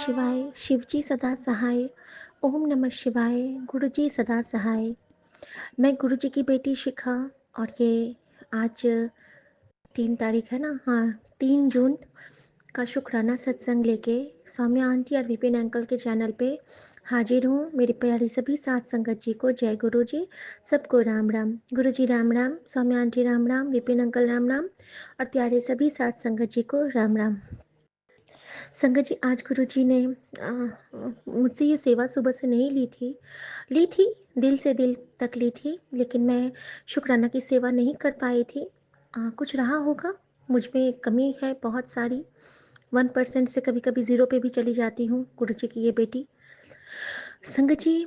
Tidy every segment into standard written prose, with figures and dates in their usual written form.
शिवाय, शिवजी सदा सहाय। ओम नमः शिवाय, गुरुजी सदा सहाय। मैं गुरुजी की बेटी शिखा, और ये आज 3 तारीख है ना, हाँ, 3 जून का शुक्राना सत्संग लेके सौम्या आंटी और विपिन अंकल के चैनल पे हाजिर हूँ। मेरी प्यारी सभी साथ संगत जी को जय गुरु जी, सबको राम राम। गुरु जी राम राम, सौम्या आंटी राम राम, विपिन अंकल राम राम, और प्यारे सभी साथ संगत जी को राम राम। संगत जी, आज गुरु जी ने मुझसे ये सेवा सुबह से नहीं ली थी, दिल से दिल तक ली थी, लेकिन मैं शुक्राना की सेवा नहीं कर पाई थी। कुछ रहा होगा, मुझ में कमी है बहुत सारी। 1% से कभी कभी 0 पे भी चली जाती हूँ, गुरु जी की ये बेटी। संगत जी,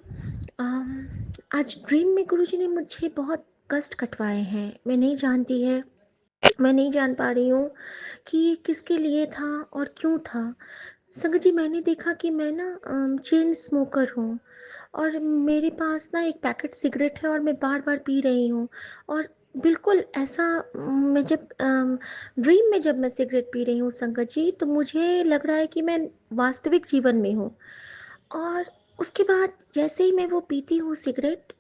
आज ड्रीम में गुरु जी ने मुझे बहुत कष्ट कटवाए हैं। मैं नहीं जान पा रही हूँ कि ये किसके लिए था और क्यों था। संगत जी, मैंने देखा कि मैं ना चेन स्मोकर हूँ, और मेरे पास ना एक पैकेट सिगरेट है और मैं बार बार पी रही हूँ। और बिल्कुल ऐसा, मैं जब ड्रीम में जब मैं सिगरेट पी रही हूँ संगत जी, तो मुझे लग रहा है कि मैं वास्तविक जीवन में हूँ। और उसके बाद जैसे ही मैं वो पीती हूँ सिगरेट,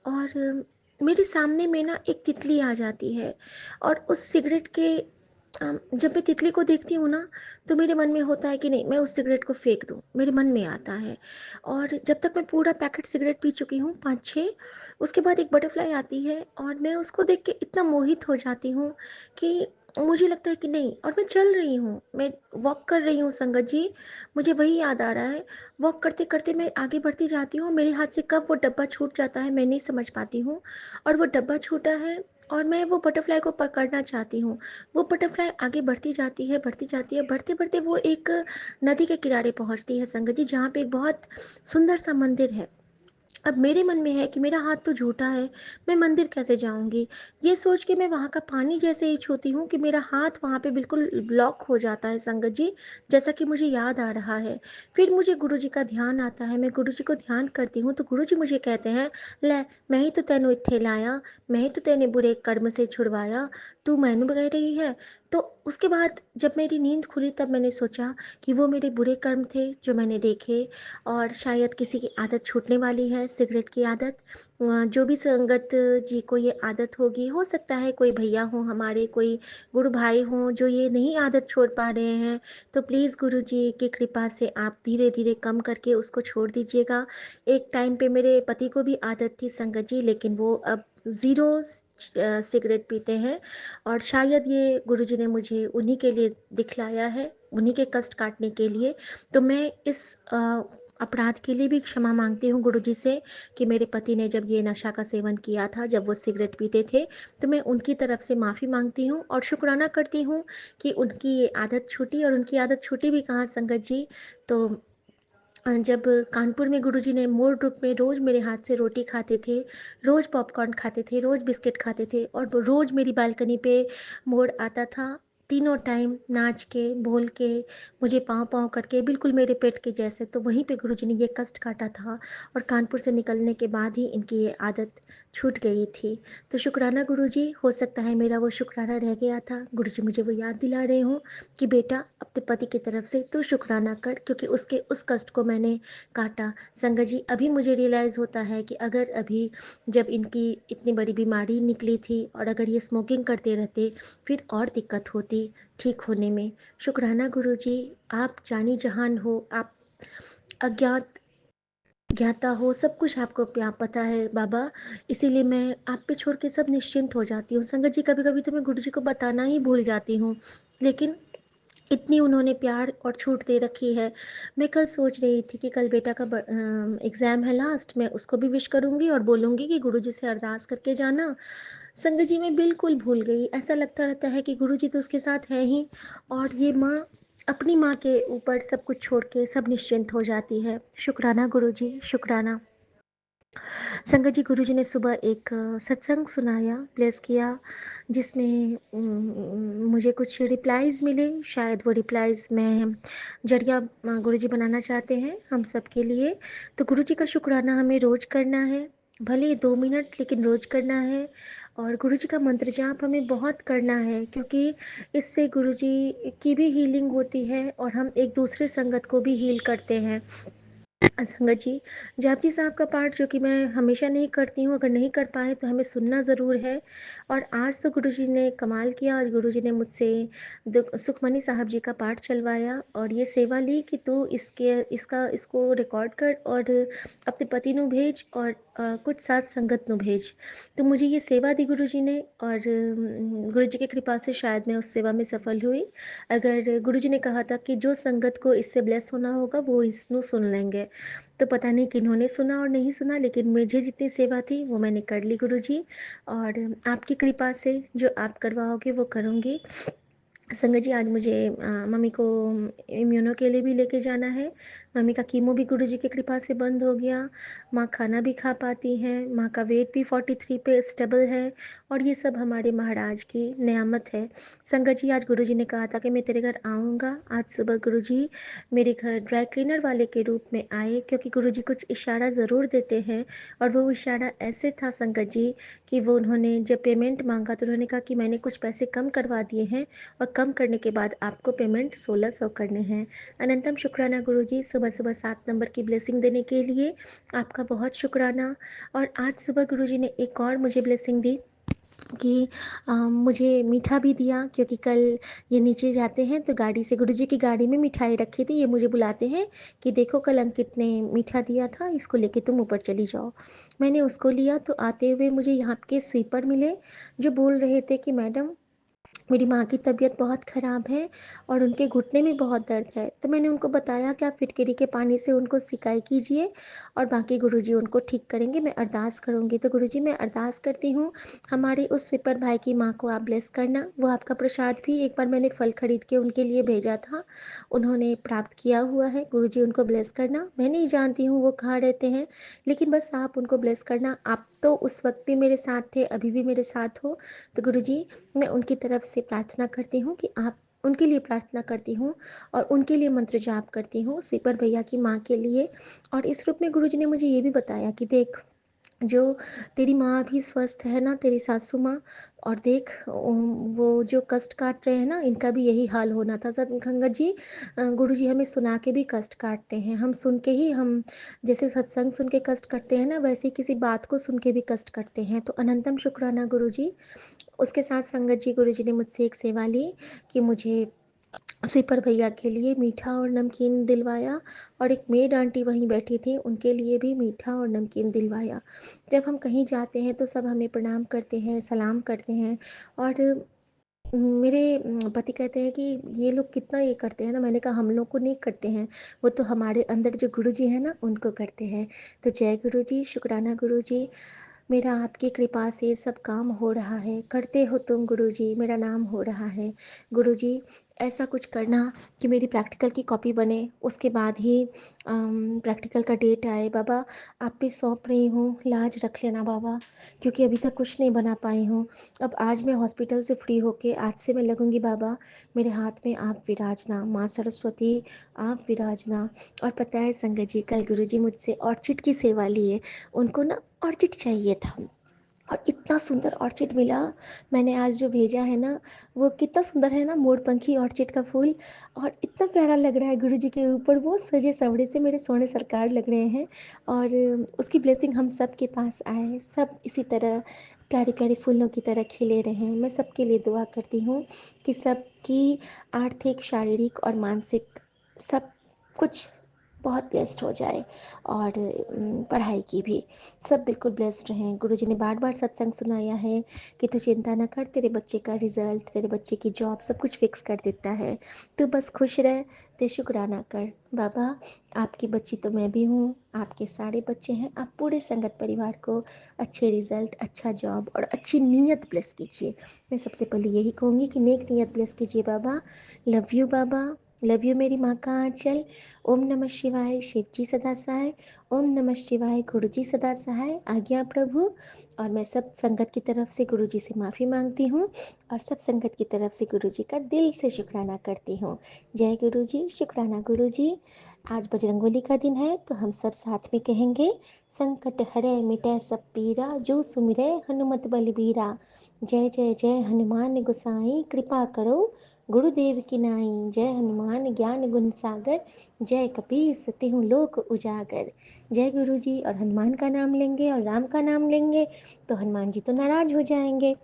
और मेरे सामने में ना एक तितली आ जाती है, और उस सिगरेट के जब मैं तितली को देखती हूँ ना, तो मेरे मन में होता है कि नहीं, मैं उस सिगरेट को फेंक दूँ, मेरे मन में आता है। और जब तक मैं पूरा पैकेट सिगरेट पी चुकी हूँ, 5-6, उसके बाद एक बटरफ्लाई आती है, और मैं उसको देख के इतना मोहित हो जाती हूँ कि मुझे लगता है कि नहीं, और मैं चल रही हूँ, मैं वॉक कर रही हूँ संगत जी। मुझे वही याद आ रहा है, वॉक करते करते मैं आगे बढ़ती जाती हूँ, मेरे हाथ से कब वो डब्बा छूट जाता है मैं नहीं समझ पाती हूँ। और वो डब्बा छूटा है, और मैं वो बटरफ्लाई को पकड़ना चाहती हूँ। वो बटरफ्लाई आगे बढ़ती जाती है, बढ़ती जाती है, बढ़ते बढ़ते वो एक नदी के किनारे पहुँचती है संगत जी, जहाँ पे एक बहुत सुंदर सा मंदिर है। अब मेरे मन में है कि मेरा हाथ तो झूठा है, मैं मंदिर कैसे जाऊंगी। ये सोच के मैं वहाँ का पानी जैसे ही छूती हूँ कि मेरा हाथ वहाँ पे बिल्कुल ब्लॉक हो जाता है संगत जी, जैसा कि मुझे याद आ रहा है। फिर मुझे गुरु जी का ध्यान आता है, मैं गुरु जी को ध्यान करती हूँ, तो गुरु जी मुझे कहते हैं, ले, मैं ही तो तेनू इत्थे लाया, मैं ही तो तेने बुरे कर्म से छुड़वाया, तू मैनू कह रही है। तो उसके बाद जब मेरी नींद खुली, तब मैंने सोचा कि वो मेरे बुरे कर्म थे जो मैंने देखे, और शायद किसी की आदत छूटने वाली है, सिगरेट की आदत। जो भी संगत जी को ये आदत होगी, हो सकता है कोई भैया हो हमारे, कोई गुरु भाई हों जो ये नहीं आदत छोड़ पा रहे हैं, तो प्लीज़ गुरु जी की कृपा से आप धीरे धीरे कम करके उसको छोड़ दीजिएगा। एक टाइम पे मेरे पति को भी आदत थी संगत जी, लेकिन वो अब ज़ीरो सिगरेट पीते हैं, और शायद ये गुरु जी ने मुझे उन्हीं के लिए दिखलाया है, उन्हीं के कष्ट काटने के लिए। तो मैं इस अपराध के लिए भी क्षमा मांगती हूँ गुरु जी से, कि मेरे पति ने जब ये नशा का सेवन किया था, जब वो सिगरेट पीते थे, तो मैं उनकी तरफ से माफ़ी मांगती हूँ और शुक्राना करती हूँ कि उनकी ये आदत छूटी। और उनकी आदत छूटी भी कहाँ संगत जी, तो जब कानपुर में गुरुजी ने मोड़ रूप में रोज़ मेरे हाथ से रोटी खाते थे, रोज़ पॉपकॉर्न खाते थे, रोज़ बिस्किट खाते थे, और वो रोज़ मेरी बालकनी पे मोड़ आता था, तीनों टाइम नाच के, बोल के, मुझे पाँव-पाँव करके, बिल्कुल मेरे पेट के जैसे। तो वहीं पे गुरुजी ने ये कष्ट काटा था, और कानपुर से निकलने के बाद ही इनकी ये आदत छूट गई थी। तो शुक्राना गुरुजी, हो सकता है मेरा वो शुक्राना रह गया था, गुरुजी मुझे वो याद दिला रहे हों कि बेटा, अपने पति की तरफ से तू शुक्राना कर, क्योंकि उसके उस कष्ट को मैंने काटा। संगत जी, अभी मुझे रियलाइज़ होता है कि अगर अभी, जब इनकी इतनी बड़ी बीमारी निकली थी, और अगर ये स्मोकिंग करते रहते, फिर और दिक्कत होती ठीक होने में। शुक्राना गुरुजी, आप जानी जहान हो, आप अज्ञात ज्ञाता हो, सब कुछ आपको पता है बाबा, इसीलिए मैं आप पे छोड़ के सब निश्चिंत हो जाती हूँ। संगत जी, कभी कभी तो मैं गुरु जी को बताना ही भूल जाती हूँ, लेकिन इतनी उन्होंने प्यार और छूट दे रखी है। मैं कल सोच रही थी कि कल बेटा का एग्ज़ाम है लास्ट, मैं उसको भी विश करूँगी और बोलूँगी कि गुरुजी से अरदास करके जाना। संगत जी, मैं बिल्कुल भूल गई। ऐसा लगता रहता है कि गुरुजी तो उसके साथ है ही, और ये माँ अपनी माँ के ऊपर सब कुछ छोड़ के सब निश्चिंत हो जाती है। शुक्राना गुरुजी, शुक्राना। संगत जी, गुरुजी ने सुबह एक सत्संग सुनाया, ब्लेस किया, जिसमें मुझे कुछ रिप्लाईज़ मिले। शायद वो रिप्लाईज़ में जरिया गुरुजी बनाना चाहते हैं हम सब के लिए। तो गुरुजी का शुक्राना हमें रोज़ करना है, भले ही 2 मिनट, लेकिन रोज़ करना है। और गुरुजी का मंत्र जाप हमें बहुत करना है, क्योंकि इससे गुरुजी की भी हीलिंग होती है और हम एक दूसरे संगत को भी हील करते हैं। संगत जी, जापजी साहब का पाठ जो कि मैं हमेशा नहीं करती हूँ, अगर नहीं कर पाए तो हमें सुनना ज़रूर है। और आज तो गुरुजी ने कमाल किया, और गुरुजी ने मुझसे सुखमनी साहब जी का पाठ चलवाया और ये सेवा ली कि तू इसको रिकॉर्ड कर और अपने पति नु भेज और कुछ साथ संगत नु भेज। तो मुझे ये सेवा दी गुरुजी ने, और गुरुजी की कृपा से शायद मैं उस सेवा में सफल हुई। अगर गुरुजी ने कहा था कि जो संगत को इससे ब्लेस होना होगा वो इसनु सुन लेंगे, तो पता नहीं किन्होंने सुना और नहीं सुना, लेकिन मुझे जितनी सेवा थी वो मैंने कर ली गुरुजी। और आपकी कृपा से जो आप करवाओगे वो करूँगी। संगत जी, आज मुझे मम्मी को इम्यूनो के लिए भी लेके जाना है। मम्मी का कीमो भी गुरुजी की कृपा से बंद हो गया। माँ खाना भी खा पाती हैं, माँ का वेट भी 43 पे स्टेबल है, और ये सब हमारे महाराज की नेमत है। संगत जी, आज गुरुजी ने कहा था कि मैं तेरे घर आऊँगा। आज सुबह गुरुजी मेरे घर ड्राई क्लीनर वाले के रूप में आए, क्योंकि गुरुजी कुछ इशारा ज़रूर देते हैं, और वो इशारा ऐसे था संगत जी कि वो उन्होंने जब पेमेंट मांगा तो उन्होंने कहा कि मैंने कुछ पैसे कम करवा दिए हैं, और कम करने के बाद आपको पेमेंट 1600 करने हैं। अनंतम शुक्राना गुरुजी, सुबह सुबह 7 नंबर की ब्लेसिंग देने के लिए आपका बहुत शुक्राना। और आज सुबह गुरुजी ने एक और मुझे ब्लेसिंग दी कि मुझे मीठा भी दिया, क्योंकि कल ये नीचे जाते हैं तो गाड़ी से, गुरुजी की गाड़ी में मिठाई रखी थी, ये मुझे बुलाते हैं कि देखो कल अंकित ने मीठा दिया था, इसको लेके तुम ऊपर चली जाओ। मैंने उसको लिया तो आते हुए मुझे यहाँ के स्वीपर मिले, जो बोल रहे थे कि मैडम, मेरी माँ की तबीयत बहुत ख़राब है और उनके घुटने में बहुत दर्द है। तो मैंने उनको बताया कि आप फिटकरी के पानी से उनको सिकाई कीजिए और बाकी गुरुजी उनको ठीक करेंगे, मैं अरदास करूँगी। तो गुरुजी, मैं अरदास करती हूँ, हमारे उस विपर भाई की माँ को आप ब्लेस करना। वो आपका प्रसाद भी एक बार मैंने फल खरीद के उनके लिए भेजा था, उन्होंने प्राप्त किया हुआ है। गुरुजी उनको ब्लेस करना। मैं नहीं जानती हूँ वो कहाँ रहते हैं, लेकिन बस आप उनको ब्लेस करना। आप तो उस वक्त भी मेरे साथ थे, अभी भी मेरे साथ हो। तो गुरुजी, मैं उनकी तरफ से प्रार्थना करती हूँ कि आप उनके लिए प्रार्थना करती हूँ और उनके लिए मंत्र जाप करती हूँ, स्वीपर भैया की माँ के लिए। और इस रूप में गुरुजी ने मुझे ये भी बताया कि देख, जो तेरी माँ भी स्वस्थ है ना, तेरी सासू माँ, और देख वो जो कष्ट काट रहे हैं ना, इनका भी यही हाल होना था। संगत जी, गुरुजी हमें सुना के भी कष्ट काटते हैं, हम सुन के ही, हम जैसे सत्संग सुन के कष्ट करते हैं ना, वैसे ही किसी बात को सुन के भी कष्ट करते हैं। तो अनंतम शुक्राना गुरुजी। उसके साथ संगत जी, गुरुजी ने मुझसे एक सेवा ली कि मुझे स्वीपर भैया के लिए मीठा और नमकीन दिलवाया, और एक मेड आंटी वहीं बैठी थी, उनके लिए भी मीठा और नमकीन दिलवाया। जब हम कहीं जाते हैं तो सब हमें प्रणाम करते हैं, सलाम करते हैं। और मेरे पति कहते हैं कि ये लोग कितना ये करते हैं ना। मैंने कहा हम लोग को नहीं करते हैं, वो तो हमारे अंदर जो गुरुजी हैं ना, उनको करते हैं। तो जय गुरुजी, शुक्राना गुरुजी। मेरा आपकी कृपा से सब काम हो रहा है, करते हो तुम गुरुजी, मेरा नाम हो रहा है। गुरुजी, ऐसा कुछ करना कि मेरी प्रैक्टिकल की कॉपी बने, उसके बाद ही प्रैक्टिकल का डेट आए। बाबा, आप पे सौंप रही हूँ, लाज रख लेना बाबा, क्योंकि अभी तक कुछ नहीं बना पाई हूँ। अब आज मैं हॉस्पिटल से फ्री होके आज से मैं लगूंगी बाबा, मेरे हाथ में आप विराजना, माँ सरस्वती आप विराजना। और पता है संगत जी, कल गुरुजी मुझसे ऑर्चिड की सेवा लिए, उनको ना ऑर्चिड चाहिए था, और इतना सुंदर ऑर्चिड मिला। मैंने आज जो भेजा है ना, वो कितना सुंदर है ना, मोरपंखी ऑर्चिड का फूल, और इतना प्यारा लग रहा है गुरुजी के ऊपर, वो सजे सवरे से मेरे सोने सरकार लग रहे हैं। और उसकी ब्लेसिंग हम सब के पास आए, सब इसी तरह प्यारे प्यारे फूलों की तरह खिले रहें। मैं सबके लिए दुआ करती हूँ कि सबकी आर्थिक, शारीरिक और मानसिक सब कुछ बहुत ब्लेस्ड हो जाए, और पढ़ाई की भी सब बिल्कुल ब्लेस्ड रहें। गुरुजी ने बार बार सत्संग सुनाया है कि तू चिंता ना कर, तेरे बच्चे का रिजल्ट, तेरे बच्चे की जॉब सब कुछ फिक्स कर देता है, तू बस खुश रह, ते शुक्राना कर। बाबा, आपकी बच्ची तो मैं भी हूँ, आपके सारे बच्चे हैं, आप पूरे संगत परिवार को अच्छे रिजल्ट, अच्छा जॉब और अच्छी नीयत ब्लेस कीजिए। मैं सबसे पहले यही कहूँगी कि नेक नीयत ब्लेस कीजिए बाबा। लव यू बाबा, लव यू मेरी माँ का आंचल। ओम नमः शिवाय, शिव जी सदा सहाय। ओम नमः शिवाय, गुरु जी सदा सहाय। आज्ञा प्रभु। और मैं सब संगत की तरफ से गुरु जी से माफ़ी मांगती हूँ और सब संगत की तरफ से गुरु जी का दिल से शुक्राना करती हूँ। जय गुरु जी, शुक्राना गुरु जी। आज बजरंगबली का दिन है तो हम सब साथ में कहेंगे, संकट हरे मिटे सब पीरा, जो सुमिरे हनुमत बलबीरा। जय जय जय हनुमान गोसाई, कृपा करो गुरुदेव की नाई। जय हनुमान ज्ञान गुण सागर, जय कपीस तिहुँ लोक उजागर। जय गुरु जी। और हनुमान का नाम लेंगे और राम का नाम लेंगे तो हनुमान जी तो नाराज हो जाएंगे,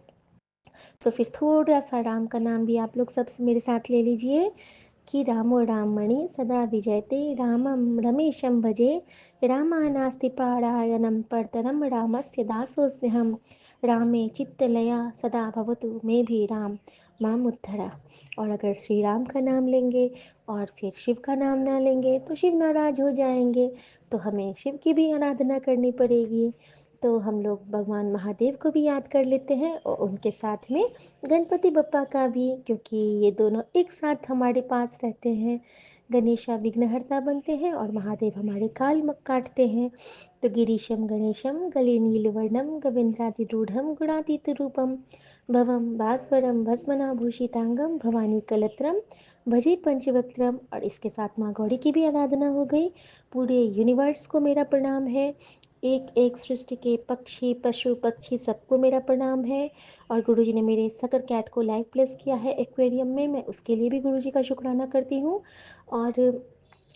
तो फिर थोड़ा सा राम का नाम भी आप लोग सब मेरे साथ ले लीजिए कि रामो राममणि सदा विजयते, रामं रमेशं भजे, रामानास्ति पारायणं परतरं, रामस्य दासोऽस्म्यहं, रामे चित्तलया सदा भवतु मे भी राम माम उद्धरा। और अगर श्री राम का नाम लेंगे और फिर शिव का नाम ना लेंगे तो शिव नाराज हो जाएंगे, तो हमें शिव की भी आराधना करनी पड़ेगी। तो हम लोग भगवान महादेव को भी याद कर लेते हैं और उनके साथ में गणपति बप्पा का भी, क्योंकि ये दोनों एक साथ हमारे पास रहते हैं। गणेशा विघ्नहर्ता बनते हैं और महादेव हमारे काल काटते हैं। तो गिरीशम गणेशम गले नीलवर्णम, गवेंद्रादिरूढ़म गुणातीत रूपम, भवम भास्वरम भस्मनाभूषितांगम, भवानी कलत्रम भजे पंचवक्त्रम। और इसके साथ माँ गौरी की भी आराधना हो गई। पूरे यूनिवर्स को मेरा प्रणाम है, एक एक सृष्टि के पक्षी पशु पक्षी सबको मेरा प्रणाम है। और गुरुजी ने मेरे सकर कैट को लाइव प्लेस किया है एक्वेरियम में, मैं उसके लिए भी गुरुजी का शुक्राना करती हूँ। और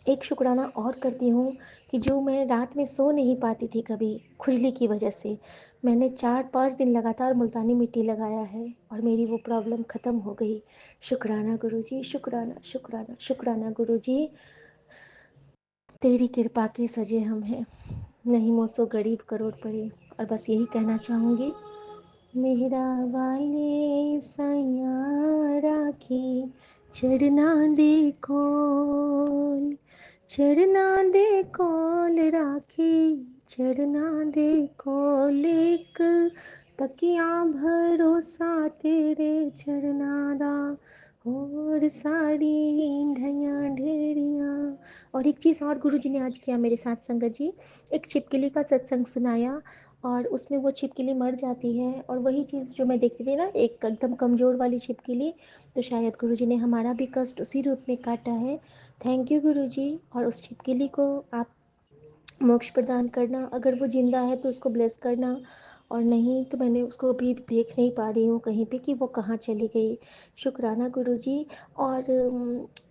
एक शुक्राना और करती हूँ कि जो मैं रात में सो नहीं पाती थी कभी खुजली की वजह से, मैंने 4-5 दिन लगातार मुल्तानी मिट्टी लगाया है और मेरी वो प्रॉब्लम ख़त्म हो गई। शुक्राना गुरुजी, शुक्राना शुक्राना शुक्राना गुरुजी। तेरी कृपा के सजे हम हैं, नहीं मोसो गरीब करोड़पति। और बस यही कहना चाहूँगी, मेरा वाले सैया राखी चरना दे कोल, चरना दे कोल राखी चरना दे कोल, एक तकिया भरोसा तेरे चरना दा, और सारी ढैया ढेरिया। और एक चीज़ और गुरुजी ने आज किया मेरे साथ संगत जी, एक छिपकली का सत्संग सुनाया और उसमें वो छिपकली मर जाती है। और वही चीज़ जो मैं देखती थी ना, एक एकदम कमज़ोर वाली छिपकली, तो शायद गुरुजी ने हमारा भी कष्ट उसी रूप में काटा है। थैंक यू गुरुजी। और उस छिपकली को आप मोक्ष प्रदान करना, अगर वो जिंदा है तो उसको ब्लेस करना, और नहीं तो मैंने उसको अभी देख नहीं पा रही हूँ कहीं पे कि वो कहाँ चली गई। शुक्राना गुरुजी। और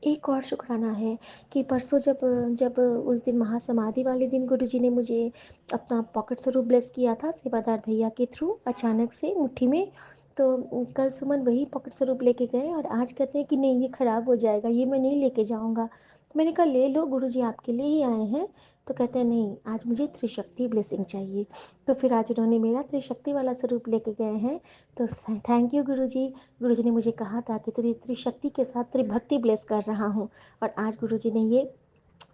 एक और शुक्राना है कि परसों जब जब उस दिन महासमाधि वाले दिन गुरुजी ने मुझे अपना पॉकेट स्वरूप ब्लेस किया था सेवादार भैया के थ्रू अचानक से मुट्ठी में, तो कल सुमन वही पॉकेट स्वरूप लेके गए और आज कहते हैं कि नहीं ये ख़राब हो जाएगा, ये मैं नहीं लेके जाऊँगा। तो मैंने कहा ले लो गुरुजी आपके लिए ही आए हैं। तो कहते हैं नहीं आज मुझे त्रिशक्ति ब्लेसिंग चाहिए। तो फिर आज उन्होंने मेरा त्रिशक्ति वाला स्वरूप लेके गए हैं। तो थैंक यू गुरुजी। गुरुजी ने मुझे कहा था कि तुझे त्रिशक्ति के साथ त्रिभक्ति ब्लेस कर रहा हूँ, और आज गुरुजी ने ये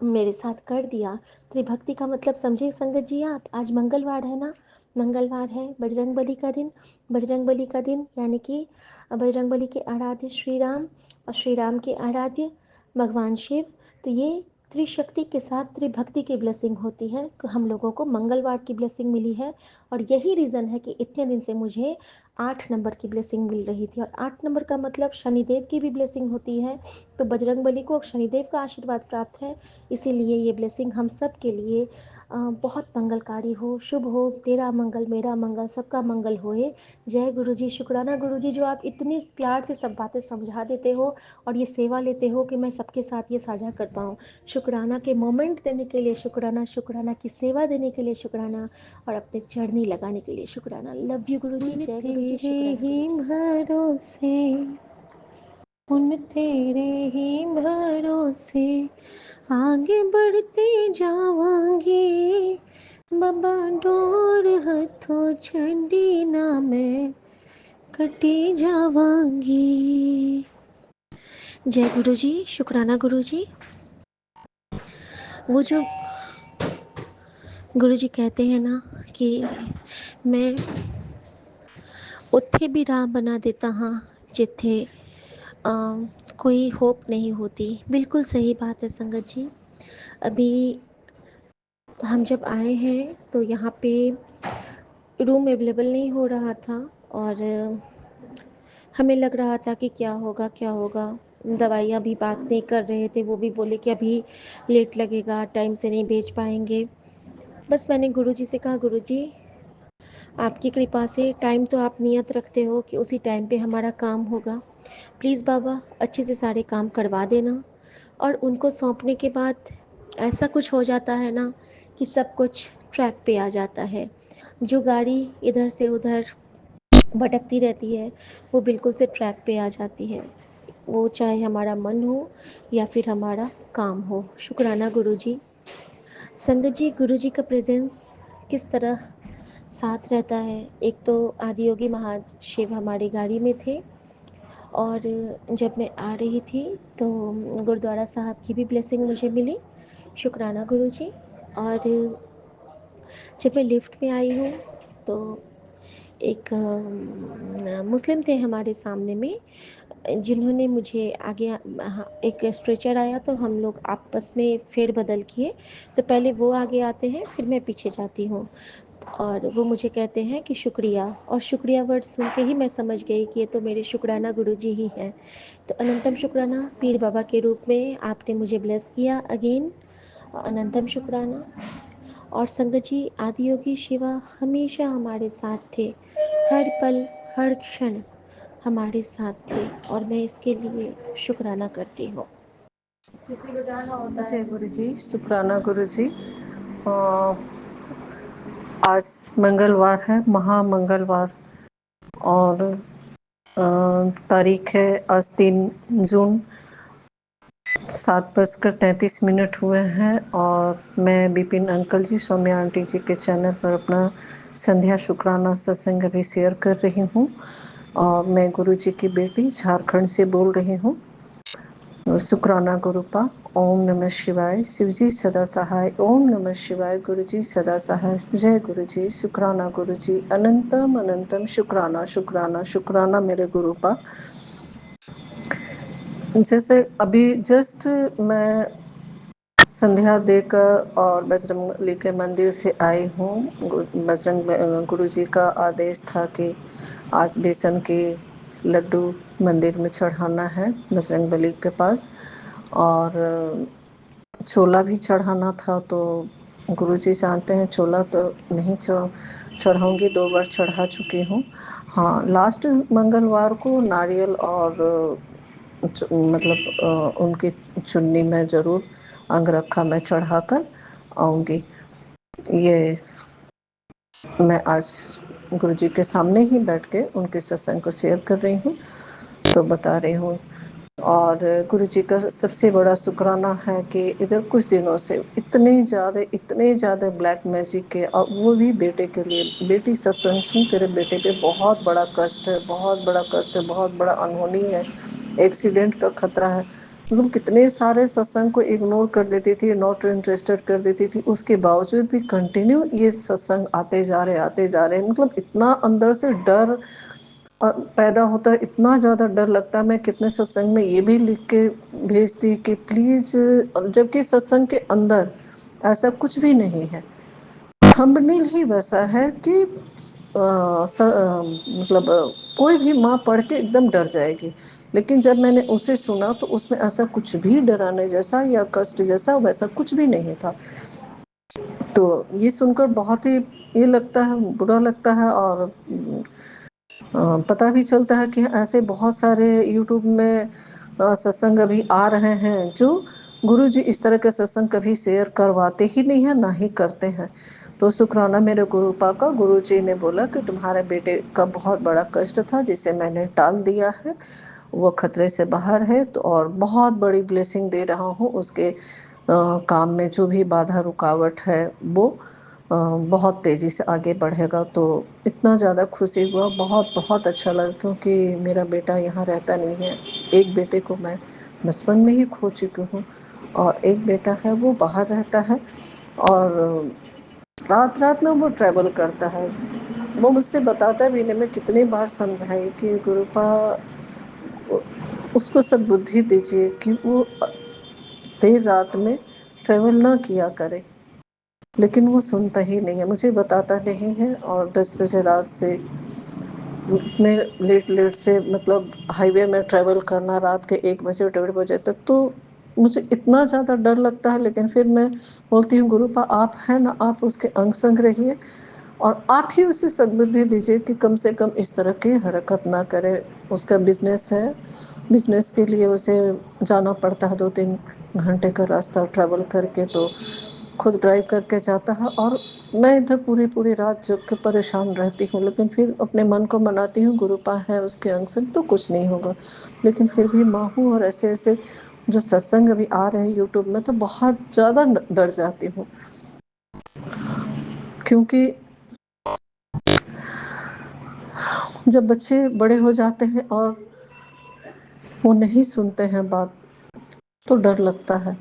मेरे साथ कर दिया। त्रिभक्ति का मतलब समझे संगत जी आप, आज मंगलवार है ना, मंगलवार है बजरंगबली का दिन। बजरंगबली का दिन यानी कि बजरंगबली के आराध्य श्री राम और श्री राम के आराध्य भगवान शिव। तो ये त्रिशक्ति के साथ त्रिभक्ति की ब्लेसिंग होती है। हम लोगों को मंगलवार की ब्लेसिंग मिली है, और यही रीज़न है कि इतने दिन से मुझे 8 नंबर की ब्लेसिंग मिल रही थी। और 8 नंबर का मतलब शनिदेव की भी ब्लेसिंग होती है, तो बजरंगबली को शनिदेव का आशीर्वाद प्राप्त है। इसीलिए ये ब्लेसिंग हम सब के लिए बहुत मंगलकारी हो, शुभ हो। तेरा मंगल मेरा मंगल सबका मंगल होए। जय गुरुजी। शुक्राना गुरुजी जो आप इतने प्यार से सब बातें समझा देते हो और ये सेवा लेते हो कि मैं सबके साथ ये साझा कर पाऊँ। शुक्राना के मोमेंट देने के लिए शुक्राना, शुक्राना की सेवा देने के लिए शुक्राना, और अपने चढ़नी लगाने के लिए शुक्राना। लव यू गुरुजी। जय गुरुजी। शुक्राना ही भरोसे, उन तेरे ही भरोसे आगे बढ़ते जावांगे, बाबा डोर हथों छड़ी ना मैं कटी जावांगी। जय गुरुजी। शुक्राना गुरुजी। वो जो गुरुजी कहते हैं ना कि मैं उत्थे भी राह बना देता हाँ जिथे कोई होप नहीं होती। बिल्कुल सही बात है संगत जी। अभी हम जब आए हैं तो यहाँ पे रूम अवेलेबल नहीं हो रहा था, और हमें लग रहा था कि क्या होगा क्या होगा। दवाइयाँ भी बात नहीं कर रहे थे, वो भी बोले कि अभी लेट लगेगा, टाइम से नहीं भेज पाएंगे। बस मैंने गुरुजी से कहा, गुरुजी आपकी कृपा से टाइम तो आप नियत रखते हो कि उसी टाइम पे हमारा काम होगा, प्लीज़ बाबा अच्छे से सारे काम करवा देना। और उनको सौंपने के बाद ऐसा कुछ हो जाता है ना कि सब कुछ ट्रैक पे आ जाता है। जो गाड़ी इधर से उधर भटकती रहती है वो बिल्कुल से ट्रैक पे आ जाती है, वो चाहे हमारा मन हो या फिर हमारा काम हो। शुक्राना गुरुजी। संगत जी, गुरुजी का प्रेजेंस किस तरह साथ रहता है। एक तो आदियोगी महाशिव हमारी गाड़ी में थे, और जब मैं आ रही थी तो गुरुद्वारा साहब की भी ब्लेसिंग मुझे मिली। शुक्राना गुरुजी। और जब मैं लिफ्ट में आई हूँ तो एक मुस्लिम थे हमारे सामने में, जिन्होंने मुझे आगे एक स्ट्रेचर आया तो हम लोग आपस में फेर बदल किए। तो पहले वो आगे आते हैं, फिर मैं पीछे जाती हूँ, और वो मुझे कहते हैं कि शुक्रिया। और शुक्रिया वर्ड सुन के ही मैं समझ गई कि ये तो मेरे शुक्राना गुरुजी ही हैं। तो अनंतम शुक्राना पीर बाबा के रूप में आपने मुझे ब्लेस किया अगेन, अनंतम शुक्राना। और संगत जी, आदियोगी शिवा हमेशा हमारे साथ थे, हर पल हर क्षण हमारे साथ थे, और मैं इसके लिए शुक्राना करती हूँ। जय गुरु जी, शुक्राना गुरु जी। आज मंगलवार है, महामंगलवार, और तारीख है आज 3 जून। 7:33 हुए हैं, और मैं बिपिन अंकल जी, सौम्या आंटी जी के चैनल पर अपना संध्या शुक्राना सत्संग अभी शेयर कर रही हूँ। और मैं गुरु जी की बेटी झारखंड से बोल रही हूँ। शुक्राना गुरुपा। ओम नमः शिवाय। शिवजी सदा सहाय। ओम नमः शिवाय। गुरु जी सदा सहाय। जय गुरु जी। शुक्राना गुरु जी। अनंतम अनंतम शुक्राना शुक्राना शुक्राना मेरे गुरुपा। जैसे अभी जस्ट मैं संध्या देकर और बजरंगबली के मंदिर से आई हूँ। बजरंग गुरु जी का आदेश था कि आज बेसन के लड्डू मंदिर में चढ़ाना है बजरंगबली के पास, और छोला भी चढ़ाना था। तो गुरुजी जानते हैं छोला तो नहीं चढ़ाऊंगी, 2 बार चढ़ा चुकी हूँ। हाँ, लास्ट मंगलवार को नारियल और मतलब उनकी चुन्नी में ज़रूर अंगरखा में चढ़ा कर आऊँगी। ये मैं आज गुरुजी के सामने ही बैठ के उनके सत्संग को शेयर कर रही हूँ, तो बता रही हूँ। और गुरु जी का सबसे बड़ा शुक्राना है कि इधर कुछ दिनों से इतने ज़्यादा ब्लैक मैजिक के, और वो भी बेटे के लिए। बेटी सत्संग सुन, तेरे बेटे पे बहुत बड़ा कष्ट है, बहुत बड़ा कष्ट है, बहुत बड़ा अनहोनी है, एक्सीडेंट का खतरा है। मतलब कितने सारे सत्संग को इग्नोर कर देती थी, नॉट इंटरेस्टेड कर देती थी, उसके बावजूद भी कंटिन्यू ये सत्संग आते जा रहे। मतलब इतना अंदर से डर पैदा होता है, इतना ज़्यादा डर लगता है। मैं कितने सत्संग में ये भी लिख के भेजती कि प्लीज़, जबकि सत्संग के अंदर ऐसा कुछ भी नहीं है, थंबनेल ही वैसा है कि मतलब कोई भी माँ पढ़ के एकदम डर जाएगी। लेकिन जब मैंने उसे सुना तो उसमें ऐसा कुछ भी डराने जैसा या कष्ट जैसा वैसा कुछ भी नहीं था। तो ये सुनकर बहुत ही ये लगता है, बुरा लगता है। और पता भी चलता है कि ऐसे बहुत सारे यूट्यूब में सत्संग अभी आ रहे हैं जो गुरु जी इस तरह के सत्संग कभी शेयर करवाते ही नहीं है, ना ही करते हैं। तो शुक्राना मेरे गुरुपा का। गुरु जी ने बोला कि तुम्हारे बेटे का बहुत बड़ा कष्ट था जिसे मैंने टाल दिया है, वो खतरे से बाहर है। तो और बहुत बड़ी ब्लेसिंग दे रहा हूँ उसके काम में, जो भी बाधा रुकावट है वो बहुत तेज़ी से आगे बढ़ेगा। तो इतना ज़्यादा खुशी हुआ, बहुत बहुत अच्छा लगा, क्योंकि मेरा बेटा यहाँ रहता नहीं है। एक बेटे को मैं बचपन में ही खो चुकी हूँ, और एक बेटा है वो बाहर रहता है, और रात रात में वो ट्रैवल करता है। वो मुझसे बताता भी नहीं, मैं कितनी बार समझाई कि गुरुपा उसको सद्बुद्धि दीजिए कि वो देर रात में ट्रेवल ना किया करे। लेकिन वो सुनता ही नहीं है, मुझे बताता नहीं है। और 10 बजे रात से इतने लेट लेट से मतलब हाईवे में ट्रेवल करना रात के 1 बजे 1:30 बजे तक, तो मुझे इतना ज़्यादा डर लगता है। लेकिन फिर मैं बोलती हूँ गुरुपा आप हैं ना, आप उसके अंग संग रहिए और आप ही उसे सद्बुद्धि दीजिए कि कम से कम इस तरह की हरकत ना करे। उसका बिजनेस है, बिजनेस के लिए उसे जाना पड़ता है 2-3 घंटे का रास्ता ट्रैवल करके, तो खुद ड्राइव करके जाता है और मैं इधर पूरी पूरी रात जग के परेशान रहती हूँ। लेकिन फिर अपने मन को मनाती हूँ गुरुपा है उसके अंग से तो कुछ नहीं होगा। लेकिन फिर भी माँ हूँ, और ऐसे ऐसे जो सत्संग अभी आ रहे हैं यूट्यूब में, तो बहुत ज़्यादा डर जाती हूँ। क्योंकि जब बच्चे बड़े हो जाते हैं और वो नहीं सुनते हैं बात, तो डर लगता है।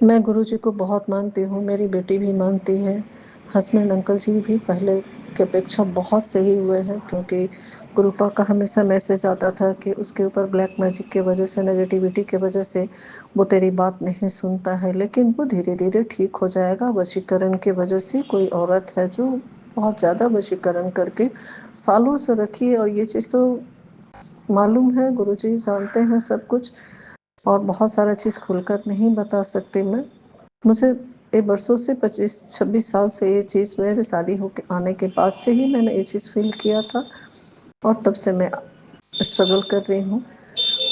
मैं गुरुजी को बहुत मानती हूँ, मेरी बेटी भी मानती है, हस्बैंड अंकल जी भी पहले की अपेक्षा बहुत सही हुए हैं। क्योंकि गुरुपा का हमेशा मैसेज आता था कि उसके ऊपर ब्लैक मैजिक की वजह से, नेगेटिविटी की वजह से वो तेरी बात नहीं सुनता है, लेकिन वो धीरे धीरे ठीक हो जाएगा। वशीकरण की वजह से कोई औरत है जो बहुत ज़्यादा वशीकरण करके सालों से रखी है, और ये चीज़ तो मालूम है, गुरुजी जानते हैं सब कुछ। और बहुत सारा चीज़ खुलकर नहीं बता सकती मैं। मुझे ये बरसों से 25-26 साल से ये चीज़, मेरे शादी होके आने के बाद से ही मैंने ये चीज़ फील किया था, और तब से मैं स्ट्रगल कर रही हूँ।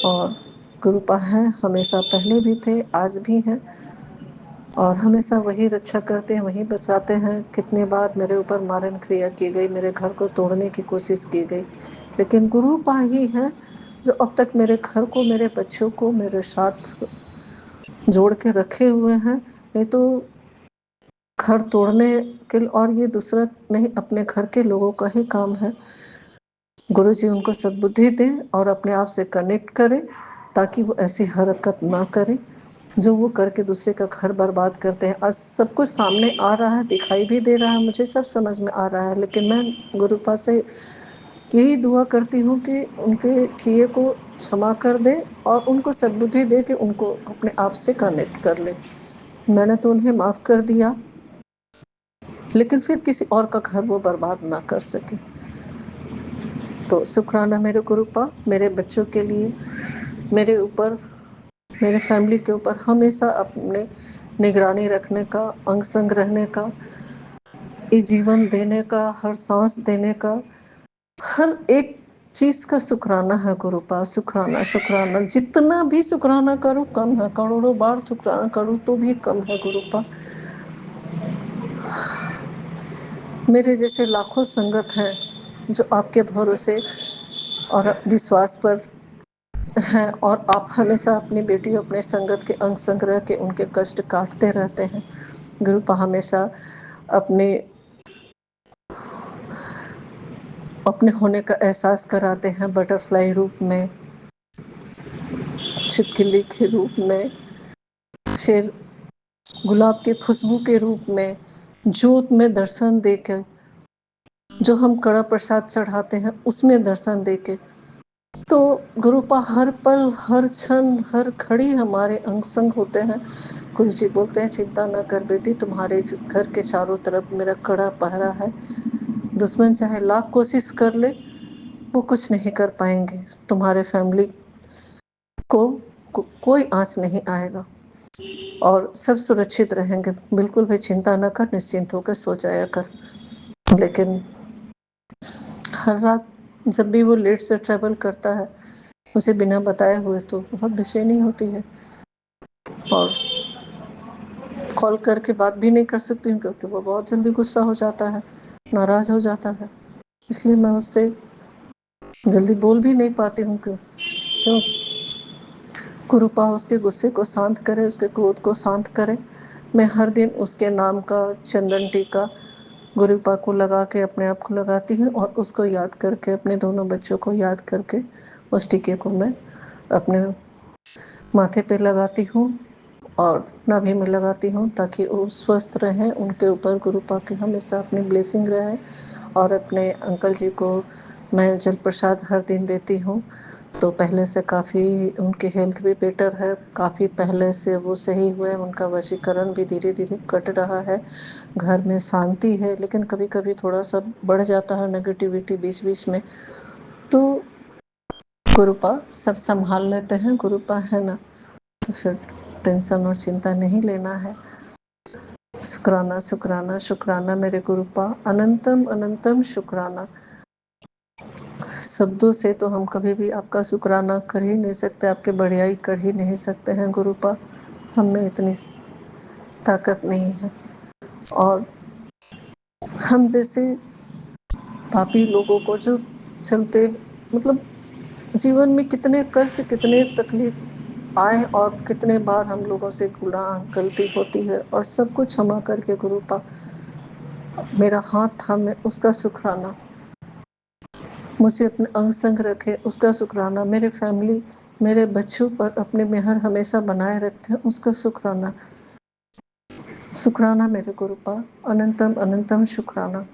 और गुरुपा हैं, हमेशा पहले भी थे, आज भी हैं, और हमेशा वही रक्षा करते हैं, वही बचाते हैं। कितनी बार मेरे ऊपर मारण क्रिया की गई, मेरे घर को तोड़ने की कोशिश की गई, लेकिन गुरुपा ही है जो अब तक मेरे घर को, मेरे बच्चों को मेरे साथ जोड़ के रखे हुए हैं। नहीं तो घर तोड़ने के, और ये दूसरा नहीं, अपने घर के लोगों का ही काम है। गुरुजी उनको सद्बुद्धि दें और अपने आप से कनेक्ट करें, ताकि वो ऐसी हरकत ना करें जो वो करके दूसरे का घर बर्बाद करते हैं। आज सब कुछ सामने आ रहा है, दिखाई भी दे रहा है, मुझे सब समझ में आ रहा है। लेकिन मैं गुरुपा से यही दुआ करती हूँ कि उनके किए को क्षमा कर दे और उनको सद्बुद्धि दे कि उनको अपने आप से कनेक्ट कर ले। मैंने तो उन्हें माफ़ कर दिया, लेकिन फिर किसी और का घर वो बर्बाद ना कर सके। तो शुक्राना मेरे गुरुपा, मेरे बच्चों के लिए, मेरे ऊपर, मेरे फैमिली के ऊपर हमेशा अपने निगरानी रखने का, अंग संग रहने का, ये जीवन देने का, हर सांस देने का, हर एक चीज का शुक्राना है गुरुपा। शुक्राना शुक्राना, जितना भी शुक्राना करूँ कम है, करोड़ों बार शुक्राना करूँ तो भी कम है गुरुपा। मेरे जैसे लाखों संगत हैं जो आपके भरोसे और विश्वास पर हैं, और आप हमेशा अपनी बेटी, अपने संगत के अंग संग रह के उनके कष्ट काटते रहते हैं। गुरुपा हमेशा अपने अपने होने का एहसास कराते हैं, बटरफ्लाई रूप में, छिपकली के रूप में, फिर गुलाब की खुशबू के रूप में, जोत में दर्शन देकर, जो हम कड़ा प्रसाद चढ़ाते हैं उसमें दर्शन देके। तो गुरुपा हर पल, हर क्षण, हर घड़ी हमारे अंग संग होते हैं। गुरु जी बोलते हैं चिंता न कर बेटी, तुम्हारे घर के चारों तरफ मेरा कड़ा पहरा है। दुश्मन चाहे लाख कोशिश कर ले, वो कुछ नहीं कर पाएंगे। तुम्हारे फैमिली कोई आँच नहीं आएगा और सब सुरक्षित रहेंगे। बिल्कुल भी चिंता न कर, निश्चिंत होकर सो जाया कर। लेकिन हर रात जब भी वो लेट से ट्रैवल करता है, उसे बिना बताए हुए तो बहुत बेचैनी होती है, और कॉल करके बात भी नहीं कर सकती हूँ क्योंकि वो बहुत जल्दी गुस्सा हो जाता है, नाराज़ हो जाता है। इसलिए मैं उससे जल्दी बोल भी नहीं पाती हूँ। क्यों क्यों गुरुपा उसके गुस्से को शांत करे, उसके क्रोध को शांत करे। मैं हर दिन उसके नाम का चंदन टीका गुरुपा को लगा के अपने आप को लगाती हूँ, और उसको याद करके, अपने दोनों बच्चों को याद करके उस टीके को मैं अपने माथे पे लगाती हूँ और नाभि में लगाती हूँ, ताकि वो स्वस्थ रहें। उनके ऊपर गुरुपा की हमेशा अपनी ब्लेसिंग रहे। और अपने अंकल जी को मैं जल प्रसाद हर दिन देती हूँ, तो पहले से काफ़ी उनकी हेल्थ भी बेटर है, काफ़ी पहले से वो सही हुए, उनका वशीकरण भी धीरे धीरे कट रहा है, घर में शांति है। लेकिन कभी कभी थोड़ा सा बढ़ जाता है नेगेटिविटी बीच बीच में, तो गुरुपा सब संभाल लेते हैं, गुरुपा है ना, तो फिर टेंशन और चिंता नहीं लेना है। शुक्राना शुक्राना शुक्राना मेरे गुरुपा, अनंतम अनंतम शुक्राना। शब्दों से तो हम कभी भी आपका शुक्राना कर ही नहीं सकते, आपके बढ़ियाई कर ही नहीं सकते हैं गुरुपा, हम में इतनी ताकत नहीं है। और हम जैसे पापी लोगों को जो चलते, मतलब जीवन में कितने कष्ट कितने तकलीफ आए और कितने बार हम लोगों से गुनाह गलती होती है, और सब कुछ क्षमा करके गुरुपा मेरा हाथ थामे उसका शुक्राना, मुझे अपने अंग संग रखे उसका शुक्राना, मेरे फैमिली मेरे बच्चों पर अपने मेहर हमेशा बनाए रखते हैं उसका शुक्राना। शुक्राना मेरे गुरुपा, अनंतम अनंतम शुक्राना।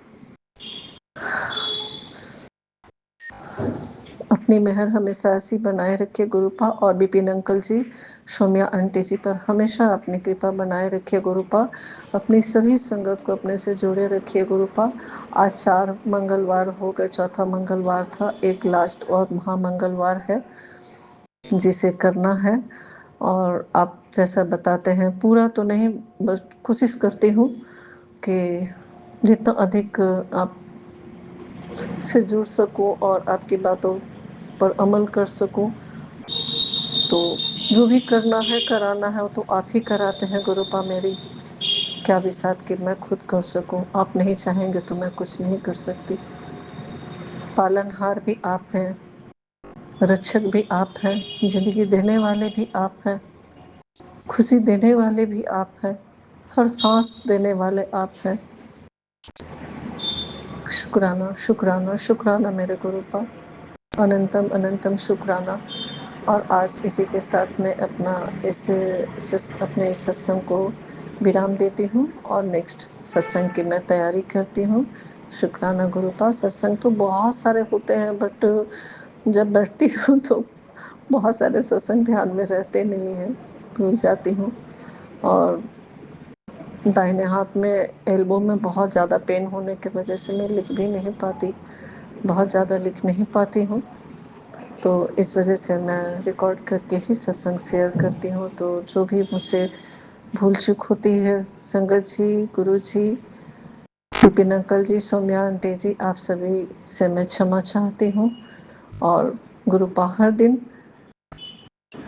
अपनी मेहर हमेशा ऐसी बनाए रखिए गुरुपा, और विपिन अंकल जी, सौम्या आंटी जी पर हमेशा अपनी कृपा बनाए रखिए गुरुपा। अपनी सभी संगत को अपने से जोड़े रखिए गुरुपा। आज 4 मंगलवार हो गए, चौथा मंगलवार था, एक लास्ट और महामंगलवार है जिसे करना है। और आप जैसा बताते हैं, पूरा तो नहीं, बस कोशिश करती हूँ कि जितना अधिक आप से जुड़ सकूं और आपकी बातों पर अमल कर सकूं। तो जो भी करना है कराना है वो तो आप ही कराते हैं गुरुपा, मेरी क्या विसात कि मैं खुद कर सकूं, आप नहीं चाहेंगे तो मैं कुछ नहीं कर सकती। पालनहार भी आप हैं, रक्षक भी आप हैं, जिंदगी देने वाले भी आप हैं, खुशी देने वाले भी आप हैं, हर सांस देने वाले आप हैं। शुक्राना शुक्राना शुक्राना मेरे गुरुपा, अनंतम अनंतम शुक्राना। और आज इसी के साथ मैं अपना अपने इस सत्संग को विराम देती हूँ और नेक्स्ट सत्संग की मैं तैयारी करती हूँ। शुक्राना गुरुपा। सत्संग तो बहुत सारे होते हैं, बट जब बैठती हूँ तो बहुत सारे सत्संग ध्यान में रहते नहीं हैं, भूल जाती हूँ। और दाहिने हाथ में एल्बो में बहुत ज़्यादा पेन होने की वजह से मैं लिख भी नहीं पाती, बहुत ज़्यादा लिख नहीं पाती हूँ, तो इस वजह से मैं रिकॉर्ड करके ही सत्संग शेयर करती हूँ। तो जो भी मुझसे भूल चूक होती है, संगत जी, गुरु जी, विपिन अंकल जी, सौम्या आंटी जी, आप सभी से मैं क्षमा चाहती हूँ। और गुरुपा हर दिन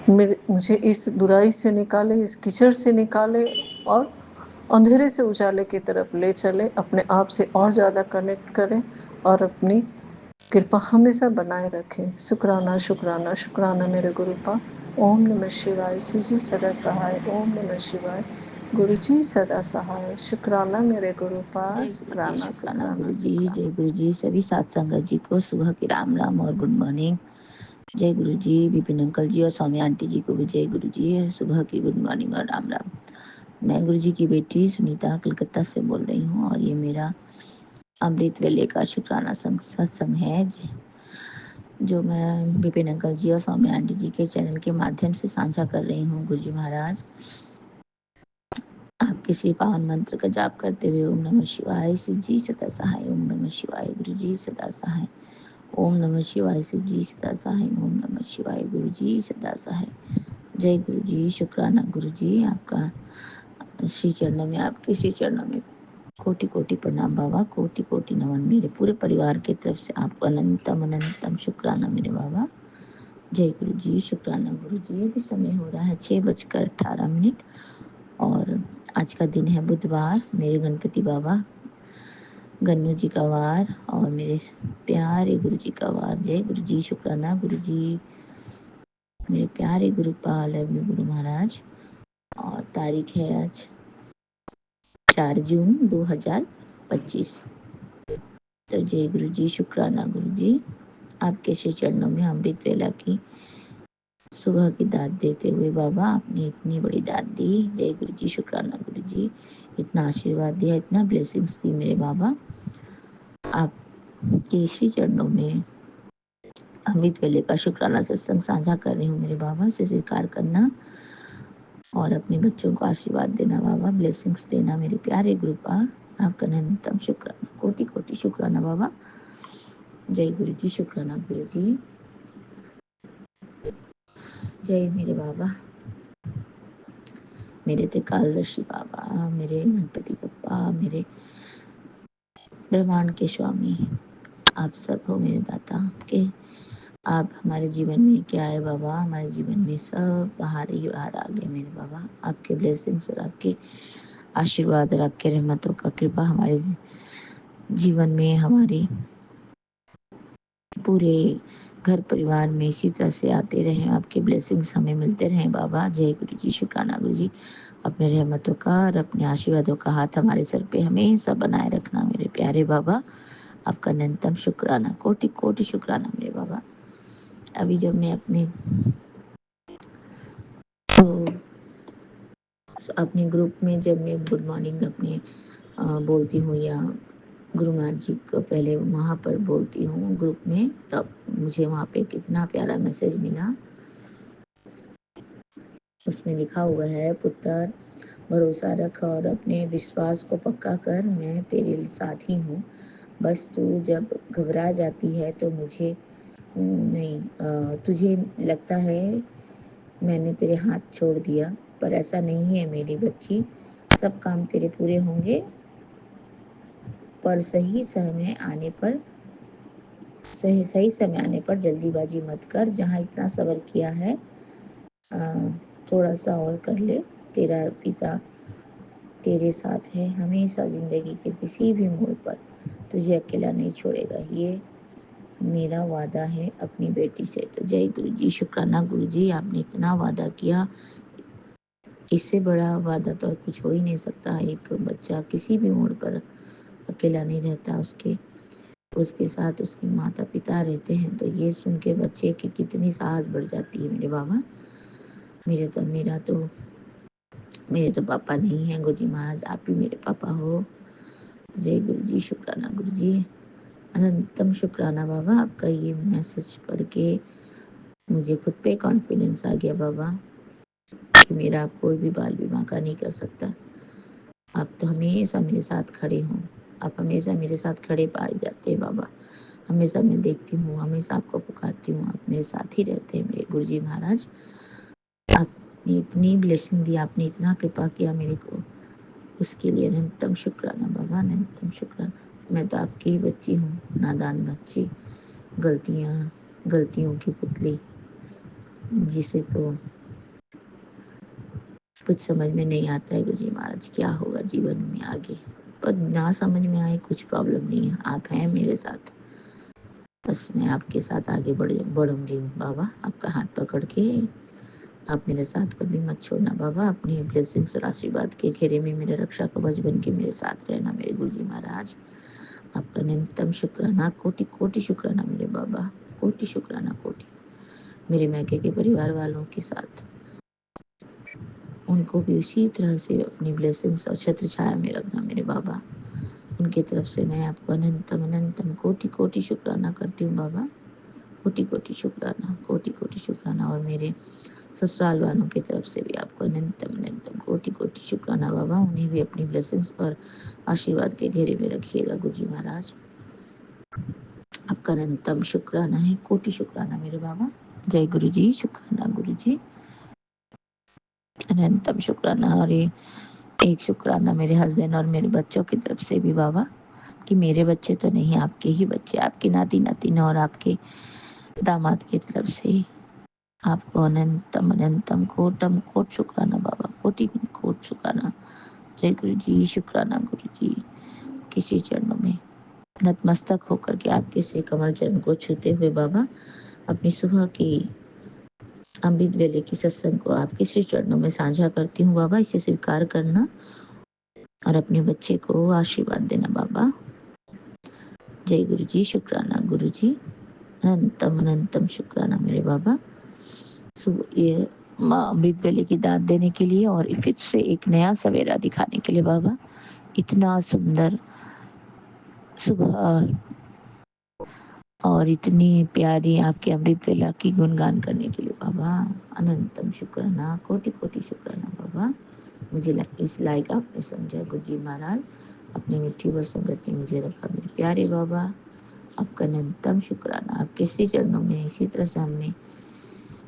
मुझे इस बुराई से निकाले, इस कीचड़ से निकाले और अंधेरे से उजाले की तरफ ले चले, अपने आप से और ज़्यादा कनेक्ट करें और अपनी कृपा हमेशा बनाए रखें। शुक्राना शुक्राना शुक्राना मेरे गुरुपा। ओम नमः शिवाय। शिव जी सदा सहाय। ओम नमः शिवाय। गुरु जी सदा सहाय। शुक्राना मेरे गुरुपा। जय गुरु जी, शुक्राना शुक्राना शुक्राना गुरु जी, शुक्राना। जय गुरु जी। सभी सत्संगत जी को सुबह की राम राम और गुड मॉर्निंग। जय गुरु जी। विपिन अंकल जी और सौम्या आंटी जी को भी जय गुरु जी, सुबह की गुड मॉर्निंग और राम राम। मैं गुरु जी की बेटी सुनीता कलकत्ता से बोल रही हूँ और ये मेरा अमृत वेले का शुक्राना सत्संग है जो मैं विपिन अंकल जी और सौम्या आंटी जी के चैनल के माध्यम से साझा कर रही हूँ। गुरु जी महाराज, आप किसी पावन मंत्र का जाप करते हुए ओम नमः शिवाय शिव जी सदा सहाय, ओम नमः शिवाय गुरु जी सदा सहाय, ओम नमः शिवाय शिव जी सदा सहाय, ओम नमः शिवाय गुरु जी सदा सहाय। जय गुरु जी। शुक्राना गुरु जी, आपका श्री चरणों में, आपके श्री चरणों में कोटि कोटि प्रणाम बाबा, कोटि कोटि नमन। मेरे पूरे परिवार की तरफ से आपको अनंतम अनंतम शुक्राना मेरे बाबा। जय गुरु जी। शुक्राना गुरु जी। अभी समय हो रहा है 6:18 और आज का दिन है बुधवार, मेरे गणपति बाबा गन्नू जी का वार और मेरे प्यारे गुरु जी का वार। जय गुरु जी। शुक्राना गुरु जी। मेरे प्यारे गुरुपाल गुरु महाराज। और तारीख है आज 4 जून 2025। तो जय गुरु जी। शुक्राना गुरु जी, आपके श्री चरणों में अमृत वेला की सुबह की दात देते हुए बाबा, आपने इतनी बड़ी दात दी। जय गुरु जी। शुक्राना गुरु जी, इतना आशीर्वाद दिया, इतना ब्लेसिंग्स दी मेरे बाबा। आपके श्री चरणों में अमृत वेले का शुक्राना सत्संग साझा कर रही हूँ मेरे बाबा, इसे स्वीकार करना और अपने बच्चों को आशीर्वाद देना बाबा, ब्लेसिंग्स देना मेरे प्यारे गुरु पा। आपका न्यूनतम शुक्राना, कोटि कोटि शुक्राना बाबा। जय गुरु जी, शुक्राना गुरु जी। जय मेरे बाबा, मेरे त्रिकालदर्शी बाबा, मेरे गणपति बप्पा, मेरे ब्रह्मांड के स्वामी, आप सब हो मेरे दाता। आपके आप हमारे जीवन में क्या है बाबा, हमारे जीवन में सब बाहर ही बाहर आ गए मेरे बाबा। आपके ब्लेसिंग्स और आपके आशीर्वाद और आपके रहमतों का कृपा हमारे जीवन में, हमारे पूरे घर परिवार में इसी तरह से आते रहे। आपके ब्लेसिंग्स हमें मिलते रहे बाबा। जय गुरु जी, शुक्राना गुरु जी। अपने रहमतों का और अपने आशीर्वादों का हाथ हमारे सर पे हमेशा बनाए रखना मेरे प्यारे बाबा। आपका न्यूनतम शुक्राना, कोटि कोटि शुक्राना मेरे बाबा। अभी जब मैं अपने ग्रुप में जब मैं गुड मॉर्निंग अपने बोलती हूँ या गुरु महाराज जी को पहले वहाँ पर बोलती हूँ ग्रुप में, तब मुझे वहाँ पे कितना प्यारा मैसेज मिला। उसमें लिखा हुआ है, पुत्र भरोसा रख और अपने विश्वास को पक्का कर, मैं तेरे साथ ही हूँ। बस तू जब घबरा जाती है तो मुझे नहीं तुझे लगता है मैंने तेरे हाथ छोड़ दिया, पर ऐसा नहीं है मेरी बच्ची। सब काम तेरे पूरे होंगे, पर सही समय आने पर सही समय आने पर जल्दीबाजी मत कर। जहाँ इतना सब्र किया है थोड़ा सा और कर ले। तेरा पिता तेरे साथ है, हमेशा जिंदगी के किसी भी मोड़ पर तुझे अकेला नहीं छोड़ेगा। ये मेरा वादा है अपनी बेटी से। तो जय गुरु जी, शुक्राना गुरु जी। आपने इतना वादा किया, इससे बड़ा वादा तो और कुछ हो ही नहीं सकता। एक बच्चा किसी भी मोड़ पर अकेला नहीं रहता, उसके साथ उसके माता पिता रहते हैं। तो ये सुन के बच्चे की कितनी साहस बढ़ जाती है मेरे बाबा। मेरे तो पापा नहीं है गुरु जी महाराज, आप ही मेरे पापा हो। जय गुरु जी, शुक्राना गुरु जी। अनंतम शुक्राना बाबा। आपका ये मैसेज पढ़ के मुझे खुद पे कॉन्फिडेंस आ गया बाबा कि मेरा कोई भी बाल विवाह का नहीं कर सकता। आप तो हमेशा मेरे साथ खड़े हों, आप हमेशा मेरे साथ खड़े पाए जाते हैं बाबा। हमेशा मैं देखती हूँ, हमेशा आपको पुकारती हूँ, आप मेरे साथ ही रहते हैं मेरे गुरुजी महाराज। आपने इतनी ब्लेसिंग दी, आपने इतना कृपा किया मेरे को, उसके लिए अनंतम शुक्राना बाबा, अनंतम शुक्राना। मैं तो आपकी ही बच्ची हूँ, नादान बच्ची, गलतियों की पुतली, जिसे तो कुछ समझ में नहीं आता है गुरुजी महाराज क्या होगा जीवन में आगे। पर ना समझ में आए कुछ प्रॉब्लम नहीं है, आप हैं मेरे साथ। बस मैं आपके साथ आगे बढ़ूंगी बाबा। आपका हाथ पकड़ के आप मेरे साथ कभी मत छोड़ना बाबा। अपनी ब्लेसिंग्स और आशीर्वाद के घेरे में मेरे रक्षा कवच बन के मेरे साथ रहना मेरे गुरुजी महाराज। आपका न्यूनतम शुक्राना, कोटि कोटि शुक्राना मेरे बाबा, कोटि शुक्राना कोटि। मेरे मैके के परिवार वालों के साथ उनको भी उसी तरह से अपनी ब्लेसिंग्स और छत्र छाया में रखना मेरे बाबा। उनकी तरफ से मैं आपको अनंतम अनंतम कोटि कोटि शुक्राना करती हूँ बाबा, कोटि कोटि शुक्राना, कोटि कोटि शुक्राना। और मेरे ससुराल वालों की तरफ से भी आपको अनंतम अनंतम कोटि कोटि शुक्राना बाबा। उन्हें भी अपनी ब्लेसिंग्स और आशीर्वाद के घेरे में रखिएगा गुरुजी महाराज। आपका अनंतम शुक्राना है, कोटि शुक्राना मेरे बाबा। जय गुरु जी, शुक्राना गुरु जी, अनंतम शुक्राना। और ये एक शुक्राना मेरे हस्बैंड और मेरे बच्चों की तरफ से भी बाबा, कि मेरे बच्चे तो नहीं, आपके ही बच्चे, आपके नाती नातिन और आपके दामाद की तरफ से आपको अनंतम अनंतम कोटम कोट शुक्राना बाबा, कोटि कोट शुक्राना। जय गुरु जी, शुक्राना गुरु जी। किसी चरणों में नतमस्तक होकर के आपके श्री कमल चरण को छूते हुए बाबा, अपनी सुबह की अमृत वेले की सत्संग को आपके श्री चरणों में साझा करती हूँ बाबा। इसे स्वीकार करना और अपने बच्चे को आशीर्वाद देना बाबा। जय गुरु जी, शुक्राना गुरु जी, अनंतम अनंतम शुक्राना मेरे बाबा। ये माँ अमृत वेले की दाद देने के लिए और फिर से एक नया सवेरा दिखाने के लिए बाबा। इतना सुंदर सुबह और इतनी प्यारी आपके अमृत वेला की गुणगान करने के लिए बाबा अनंतम शुक्राना, कोटि कोटि शुक्राना बाबा। मुझे इस लायक आपने समझा गुरु जी महाराज, अपनी मिट्टी भर संगत में मुझे रखा मेरे प्यारे बाबा। आपका अनंतम शुक्राना, आपके श्री चरणों में इसी तरह से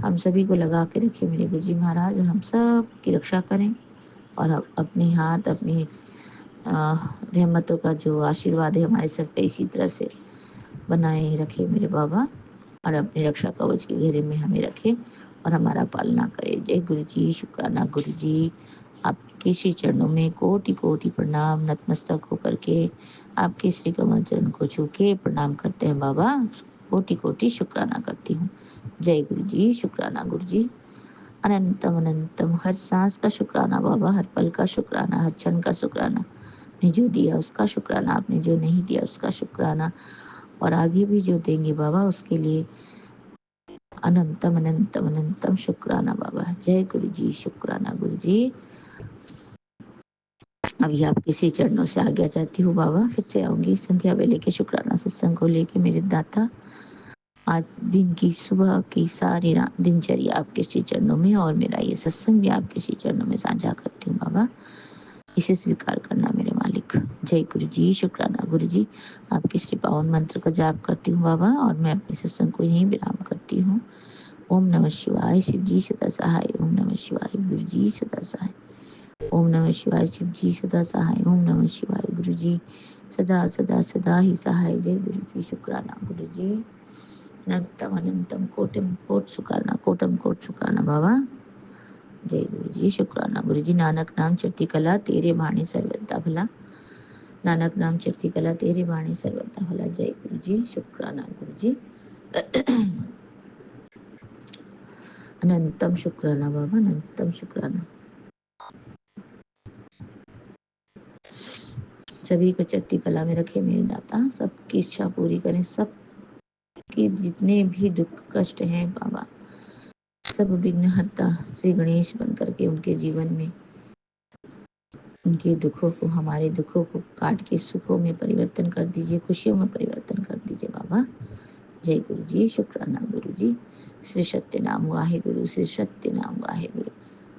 हम सभी को लगा के रखे मेरे गुरु जी महाराज, और हम सब की रक्षा करें, और अपने हाथ अपनी रहमतों का जो आशीर्वाद है हमारे सर पे इसी तरह से बनाए रखे मेरे बाबा, और अपनी रक्षा कवच के घेरे में हमें रखे और हमारा पालना करे। जय गुरु जी, शुक्राना गुरु जी। आपके श्री चरणों में कोटि कोटि प्रणाम, नतमस्तक होकर के आपके श्री कमल चरण को छू के प्रणाम करते हैं बाबा, कोटि कोटि शुक्राना करती हूँ। जय गुरु जी, शुक्राना गुरु जी। अनंतम अनंतम, हर सांस का शुक्राना बाबा, हर पल का शुक्राना, हर क्षण का शुक्राना। आपने जो दिया उसका शुक्राना, आपने जो नहीं दिया उसका शुक्राना, और आगे भी जो देंगे बाबा उसके लिए अनंतम अनंतम अनंतम शुक्राना बाबा। जय गुरु जी, शुक्राना गुरु जी। अभी आपके श्री चरणों से आज्ञा चाहती हूँ बाबा, फिर से आऊंगी संध्या वेले के शुक्राना सत्संग को लेके मेरे दाता। आज दिन की सुबह की सारी दिनचर्या आपके श्री चरणों में, और मेरा ये सत्संग भी आपके श्री चरणों में साझा करती हूँ बाबा, इसे स्वीकार करना मेरे मालिक। जय गुरु जी, शुक्राना गुरु जी। आपके श्री पावन मंत्र का जाप करती हूँ बाबा, और मैं अपने सत्संग को यहीं विराम करती हूँ। ओम नमः शिवाय, शिव जी सदा सहाय। ओम नमः शिवाय, गुरु जी सदा सहाय। ओम नमः शिवाय, शिव जी सदा सहाय। ओम नमः शिवाय, गुरु जी सदा सदा सदा ही सहाय। जय गुरु जी, शुक्राना गुरु जी। अनंतम अनंतम कोटम कोट शुक्राना, कोटम कोट शुक्राना बाबा। जय गुरु जी, शुक्राना गुरु जी। नानक नाम चढ़ती कला, तेरे बाणी सर्वदा भला। नानक नाम चढ़ती कला, तेरे बाणी सर्वदा भला। जय गुरु जी, शुक्राना गुरु जी। अनंतम शुक्राना बाबा, अनंतम शुक्राना। सभी को चढ़ती कला में रखे मेरे दाता, सबकी इच्छा पूरी करें, सबके जितने भी दुख कष्ट हैं बाबा, सब विघ्नहर्ता श्री गणेश बन करके उनके जीवन में उनके दुखों को, हमारे दुखों को काट के सुखों में परिवर्तन कर दीजिए, खुशियों में परिवर्तन कर दीजिए बाबा। जय गुरु जी, शुक्राना गुरु जी। श्री सत्य नाम वाहे गुरु, श्री सत्य नाम वाहे गुरु।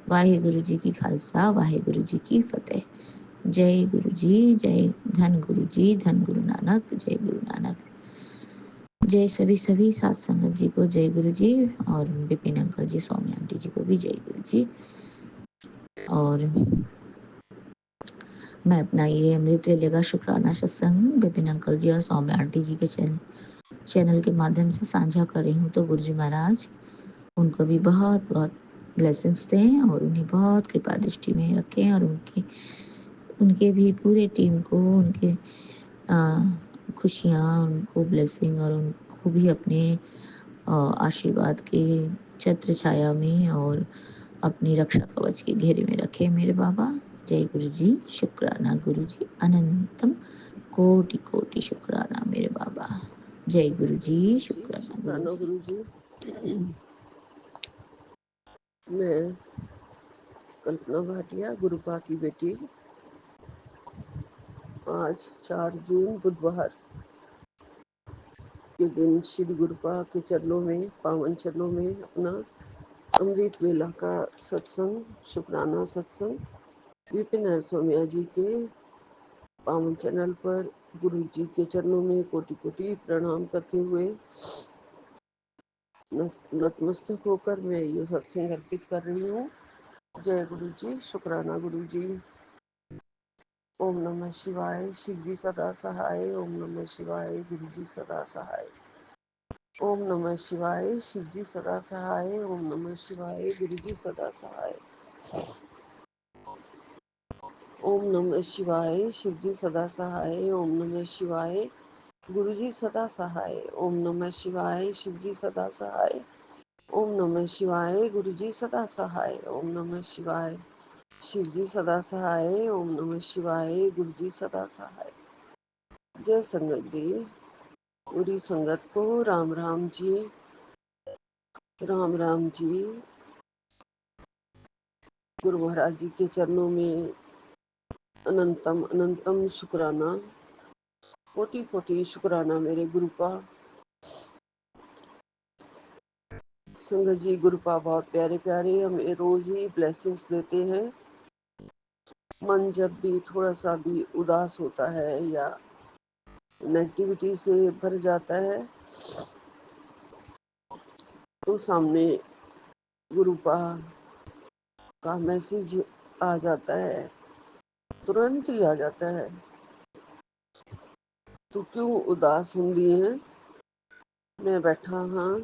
वाहे गुरु जी की खालसा, वाहे गुरु जी की फतेह। जय गुरु जी, जय धन गुरु जी, धन गुरु नानक, जय गुरु नानक। जय सभी सात संगत जी को जय गुरु जी, और विपिन अंकल जी, सौम्या आंटी जी को भी जय गुरु जी। और मैं अपना ये अमृत वेले का शुक्राना सत्संग विपिन अंकल जी और सौम्या आंटी जी के चैनल के माध्यम से साझा कर रही हूँ। तो गुरु जी महाराज उनको भी बहुत बहुत ब्लेसिंग्स दें, और उन्हें बहुत कृपा दृष्टि में रखें, और उनके भी पूरे टीम को उनके खुशियाँ, उनको ब्लेसिंग, और उनको भी अपने आशीर्वाद के छत्र छाया में और अपनी रक्षा कवच के घेरे में रखे मेरे बाबा। जय गुरु जी, शुक्राना गुरु जी। अनंतम कोटि कोटि शुक्राना मेरे बाबा। जय गुरु जी, शुक्राना गुरु जी। गुरु जी। मैं कल्पना भाटिया, गुरुपा की बेटी, आज 4 जून बुधवार के दिन श्री गुरुपा के चरणों में, पावन चरणों में अपना अमृत वेला का सत्संग, शुक्राना सत्संग विपिन सौम्या जी के पावन चैनल पर गुरु जी के चरणों में कोटि कोटि प्रणाम करते हुए नतमस्तक होकर मैं ये सत्संग अर्पित कर रही हूँ। जय गुरु जी, शुक्राना गुरु जी। ओम नमः शिवाय, शिव जी सदा सहाय। ओम नमः शिवाय, गुरु जी सदा सहाय। ओम नमः शिवाय, शिव जी सदा सहाय। ओम नमः शिवाय, गुरु जी सदा सहाय। ओम नमः शिवाय, शिव जी सदा सहाय। ओम नमः शिवाय, गुरु जी सदा सहाय। ओम नमः शिवाय, शिव जी सदा सहाय। ओम नमः शिवाय, गुरु जी सदा सहाय। ओम नमः शिवाय, शिव जी सदा सहाय। ओम नमः शिवाय, गुरु जी सदा सहाय। जय संगत जी, पूरी संगत को राम राम जी, राम राम जी। गुरु महाराज जी के चरणों में अनंतम अनंतम शुक्राना, कोटि कोटि शुक्राना मेरे गुरु का। संगत जी, गुरुपा बहुत प्यारे प्यारे हमें रोज ही ब्लेसिंग्स देते हैं। मन जब भी थोड़ा सा भी उदास होता है या नेगेटिविटी से भर जाता है तो सामने गुरुपा का मैसेज आ जाता है, तुरंत ही आ जाता है। तू क्यों उदास हुंदी है, मैं बैठा हाँ,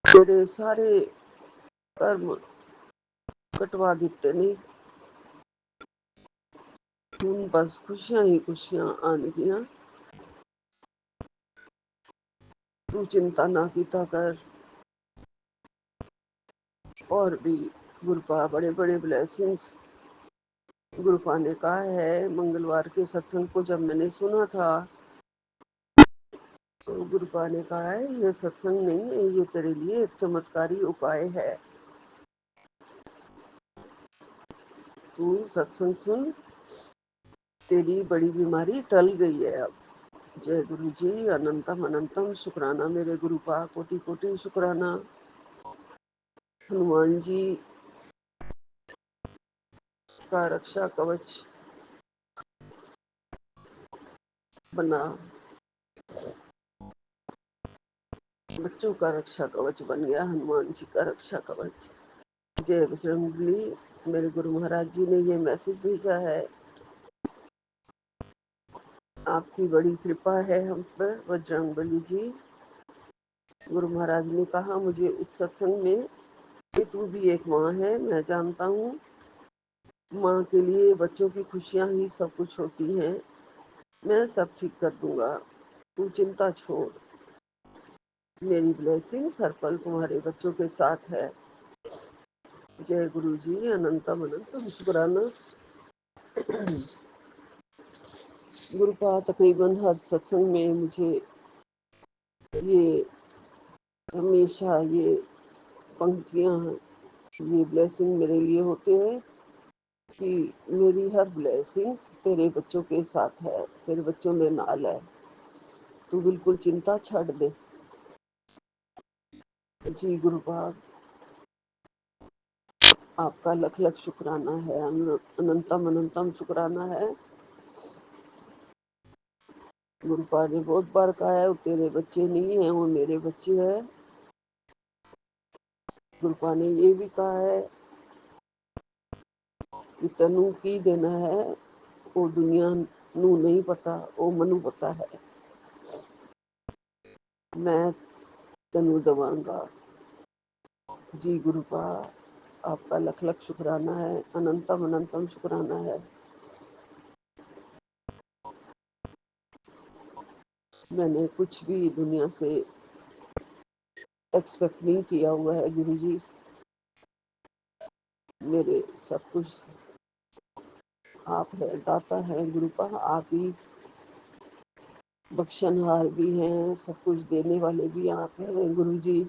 तेरे सारे कर्म कटवा दिते ने, हुण बस खुशियां ही खुशियां आनगियां। तू चिंता ना कीता कर। और भी गुरुपा बड़े बड़े ब्लेसिंग्स गुरुपा ने कहा है। मंगलवार के सत्संग को जब मैंने सुना था तो गुरुपा ने कहा है ये सत्संग नहीं है, ये तेरे लिए एक चमत्कारी उपाय है। तू सत्संग सुन, तेरी बड़ी बीमारी टल गई है अब। जय गुरु जी, अनंतम अनंतम शुक्राना मेरे गुरुपा, कोटि कोटि शुक्राना। हनुमान जी का रक्षा कवच बना, बच्चों का रक्षा कवच बन गया हनुमान जी का रक्षा कवच। जय बजरंगबली। मेरे गुरु महाराज जी ने ये मैसेज भेजा है, आपकी बड़ी कृपा है हम पर बजरंगबली जी। गुरु महाराज ने कहा मुझे उस सत्संग में कि तू भी एक माँ है, मैं जानता हूँ माँ के लिए बच्चों की खुशियाँ ही सब कुछ होती हैं, मैं सब ठीक कर दूंगा, तू चिंता छोड़, मेरी ब्लेसिंग्स हर पल तुम्हारे बच्चों के साथ है। जय गुरु जी, अनंतम अनंतम शुक्राना। गुरुपा तकरीबन हर सत्संग में मुझे ये हमेशा ये पंक्तियाँ, ये ब्लेसिंग मेरे लिए होते हैं कि मेरी हर ब्लेसिंग्स तेरे बच्चों के साथ है, तेरे बच्चों के नाल है, तू बिल्कुल चिंता छड़ दे। जी गुरुपा, आपका लख लख शुक्राना है, अनंतम अनंतम शुक्राना है। गुरुपा ने बहुत बार कहा है वो तेरे बच्चे नहीं है, वो मेरे बच्चे है। गुरुपा ने ये भी कहा है कि तनु की देना है वो दुनिया नू नहीं पता, वो मनु पता है, मैं तनु दवांगा। जी गुरुपा, आपका लख लख शुक्राना है, अनंतम अनंतम शुक्राना है। मैंने कुछ भी दुनिया से एक्सपेक्ट नहीं किया हुआ है गुरु जी, मेरे सब कुछ आप है, दाता है गुरुपा, आप ही बख्शनहार भी हैं, सब कुछ देने वाले भी आप हैं गुरु जी।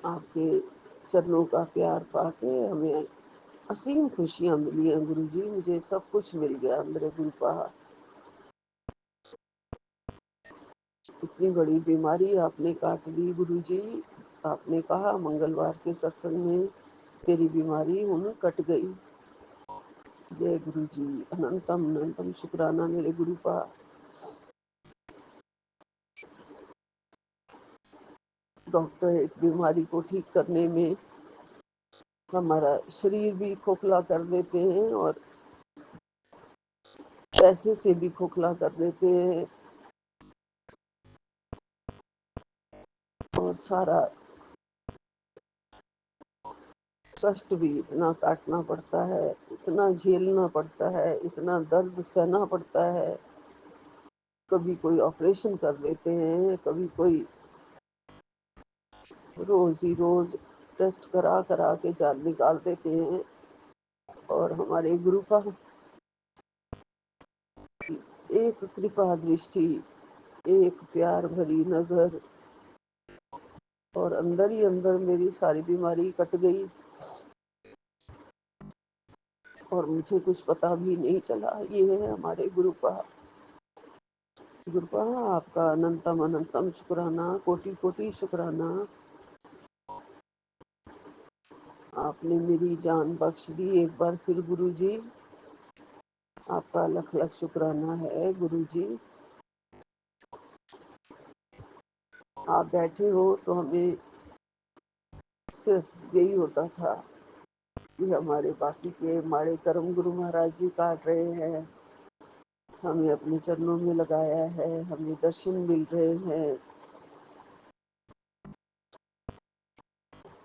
आपके चरणों का प्यार पाके हमें असीम खुशियाँ मिली हैं गुरु जी, मुझे सब कुछ मिल गया मेरे गुरुपा। इतनी बड़ी बीमारी आपने काट दी गुरु जी, आपने कहा मंगलवार के सत्संग में तेरी बीमारी हुन कट गई। जय गुरु जी, अनंतम अनंतम शुक्राना मेरे गुरुपा। डॉक्टर एक बीमारी को ठीक करने में हमारा शरीर भी खोखला कर देते हैं और पैसे से भी खोखला कर देते हैं, और सारा कष्ट भी इतना काटना पड़ता है, इतना झेलना पड़ता है, इतना दर्द सहना पड़ता है। कभी कोई ऑपरेशन कर देते हैं, कभी कोई रोज ही रोज टेस्ट करा करा के जान निकाल देते हैं। और हमारे गुरु का एक कृपा दृष्टि, एक प्यार भरी नजर, और अंदर ही अंदर मेरी सारी बीमारी कट गई और मुझे कुछ पता भी नहीं चला। ये है हमारे गुरु का गुरुपा आपका अनंतम अनंतम शुक्राना, कोटि कोटि शुक्राना। आपने मेरी जान बख्श दी एक बार फिर गुरुजी, आपका लख लख शुक्राना है गुरुजी। आप बैठे हो तो हमें सिर्फ यही होता था कि हमारे बाकी के हमारे कर्म गुरु महाराज जी काट रहे हैं, हमें अपने चरणों में लगाया है, हमें दर्शन मिल रहे हैं।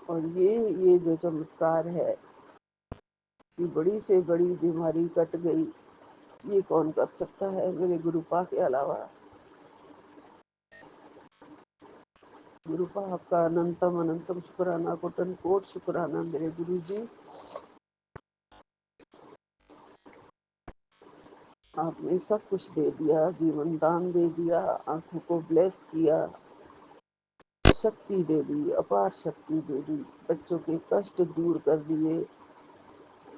और ये जो चमत्कार है कि बड़ी से बड़ी बीमारी कट गई, ये कौन कर सकता है मेरे गुरुपा के अलावा। गुरुपा आपका अनंतम अनंतम शुक्राना, कोटन कोट शुक्राना मेरे गुरु जी। आपने सब कुछ दे दिया, जीवन दान दे दिया, आंखों को ब्लेस किया, शक्ति दे दी, अपार शक्ति दे दी, बच्चों के कष्ट दूर कर दिए।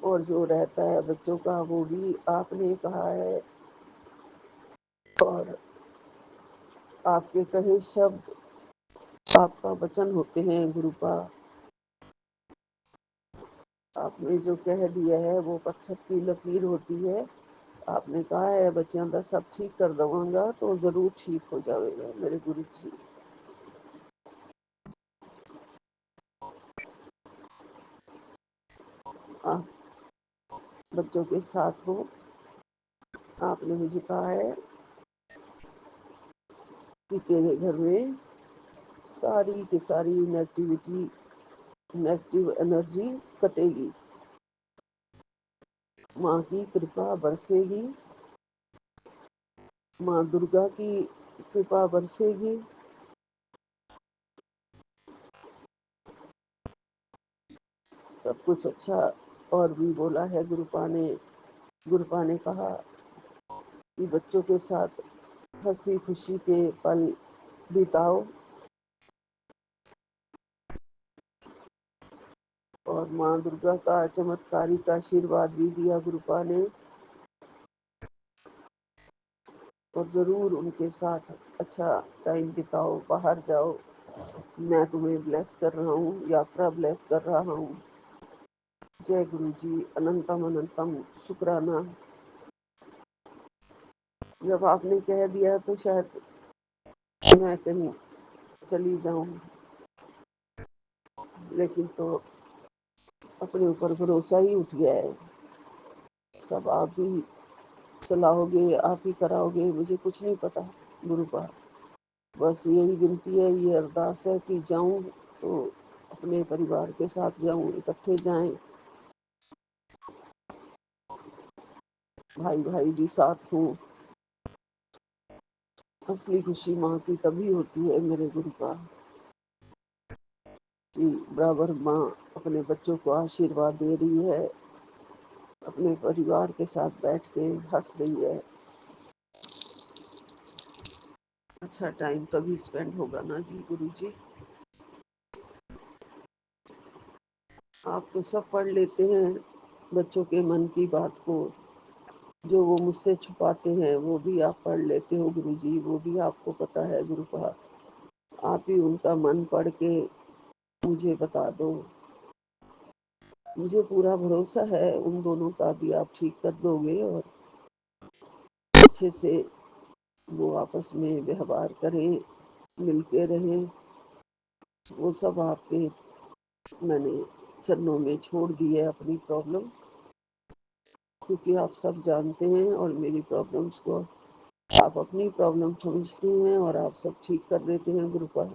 और जो रहता है बच्चों का वो भी आपने कहा है, और आपके कहे शब्द आपका वचन होते हैं गुरुपा। आपने जो कह दिया है वो पत्थर की लकीर होती है। आपने कहा है बच्चों का सब ठीक कर दवांगा, तो जरूर ठीक हो जाएगा मेरे गुरु जी। आप बच्चों के साथ हो। आपने मुझे कहा है कि तेरे घर में सारी की सारी नेगेटिविटी, नेगेटिव एनर्जी कटेगी, माँ की कृपा बरसेगी, माँ दुर्गा की कृपा बरसेगी। सब कुछ अच्छा। और भी बोला है गुरुपा ने कहा कि बच्चों के साथ हंसी खुशी के पल बिताओ। और माँ दुर्गा का चमत्कारी का आशीर्वाद भी दिया गुरुपा ने। और जरूर उनके साथ अच्छा टाइम बिताओ, बाहर जाओ। मैं तुम्हें ब्लेस कर रहा हूँ, यात्रा ब्लेस कर रहा हूँ। जय गुरु जी, अनंतम अनंतम शुक्राना। जब आपने कह दिया तो शायद मैं कहीं चली जाऊं, लेकिन तो अपने ऊपर भरोसा ही उठ गया है। सब आप ही चलाओगे, आप ही कराओगे, मुझे कुछ नहीं पता गुरुपा। बस यही विनती है, ये अरदास है कि जाऊं तो अपने परिवार के साथ जाऊं, इकट्ठे जाएं, भाई भाई भी साथ हों। असली खुशी माँ की तभी होती है मेरे गुरुपा, कि बराबर माँ अपने बच्चों को आशीर्वाद दे रही है, अपने परिवार के साथ बैठ के हंस रही है। अच्छा टाइम तभी स्पेंड होगा ना जी गुरु जी। आप तो सब पढ़ लेते हैं बच्चों के मन की बात को, जो वो मुझसे छुपाते हैं वो भी आप पढ़ लेते हो गुरु जी, वो भी आपको पता है गुरुपा। आप ही उनका मन पढ़ के मुझे बता दो। मुझे पूरा भरोसा है उन दोनों का भी आप ठीक कर दोगे, और अच्छे से वो आपस में व्यवहार करें, मिलके रहें। वो सब आपके मैंने चरणों में छोड़ दी है अपनी प्रॉब्लम, क्योंकि आप सब जानते हैं और मेरी प्रॉब्लम्स को आप अपनी प्रॉब्लम समझते हैं और आप सब ठीक कर देते हैं गुरुपा।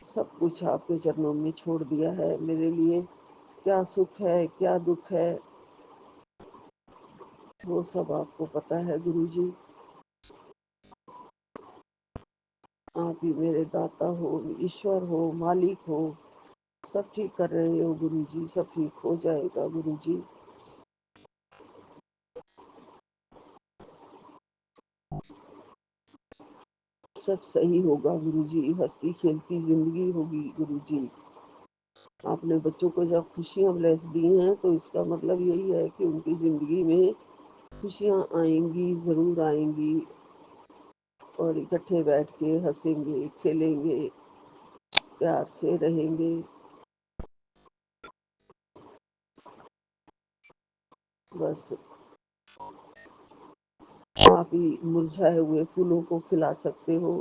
सब कुछ आपके चरणों में छोड़ दिया है। मेरे लिए क्या सुख है क्या दुख है वो सब आपको पता है गुरुजी। आप ही मेरे दाता हो, ईश्वर हो, मालिक हो। सब ठीक कर रहे हो गुरुजी, सब ठीक हो जाएगा गुरुजी। सब सही होगा गुरुजी, हंसती खेलती जिंदगी होगी गुरुजी। आपने बच्चों को जब खुशियां ब्लेस दी हैं तो इसका मतलब यही है कि उनकी जिंदगी में खुशियां आएंगी, जरूर आएंगी। और इकट्ठे बैठ के हंसेंगे, खेलेंगे, प्यार से रहेंगे। बस आप ही मुरझाए हुए फूलों को खिला सकते हो।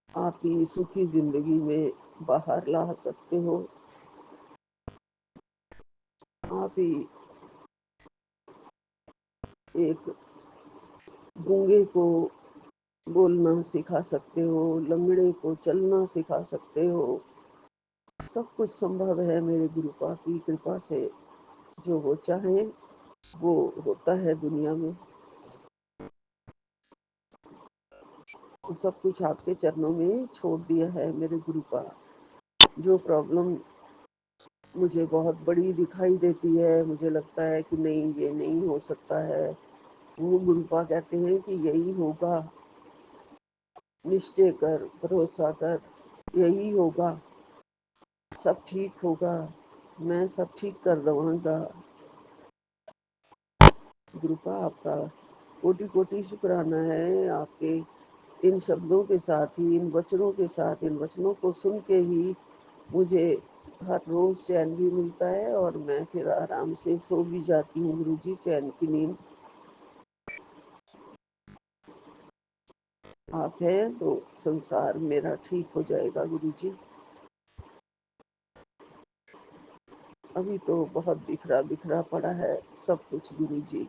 आप ही सुखी जिंदगी में बाहर ला सकते हो। आप ही एक गूंगे को बोलना सिखा सकते हो, लंगड़े को चलना सिखा सकते हो। सब कुछ संभव है मेरे गुरुपा की कृपा से। जो वो चाहे वो होता है दुनिया में। तो सब कुछ आपके चरणों में छोड़ दिया है मेरे गुरुपा। जो प्रॉब्लम मुझे बहुत बड़ी दिखाई देती है, मुझे लगता है कि नहीं ये नहीं हो सकता है, वो गुरुपा कहते हैं कि यही होगा, निश्चय कर, भरोसा कर, यही होगा, सब ठीक होगा, मैं सब ठीक कर दूंगा। गुरुपा आपका कोटि कोटि शुक्राना है। आपके इन शब्दों के साथ ही, इन वचनों के साथ, इन वचनों को सुन के ही मुझे हर रोज चैन भी मिलता है और मैं फिर आराम से सो भी जाती हूँ गुरु जी, चैन की नींद। आप हैं तो संसार मेरा ठीक हो जाएगा गुरु जी। अभी तो बहुत बिखरा बिखरा पड़ा है सब कुछ गुरु जी।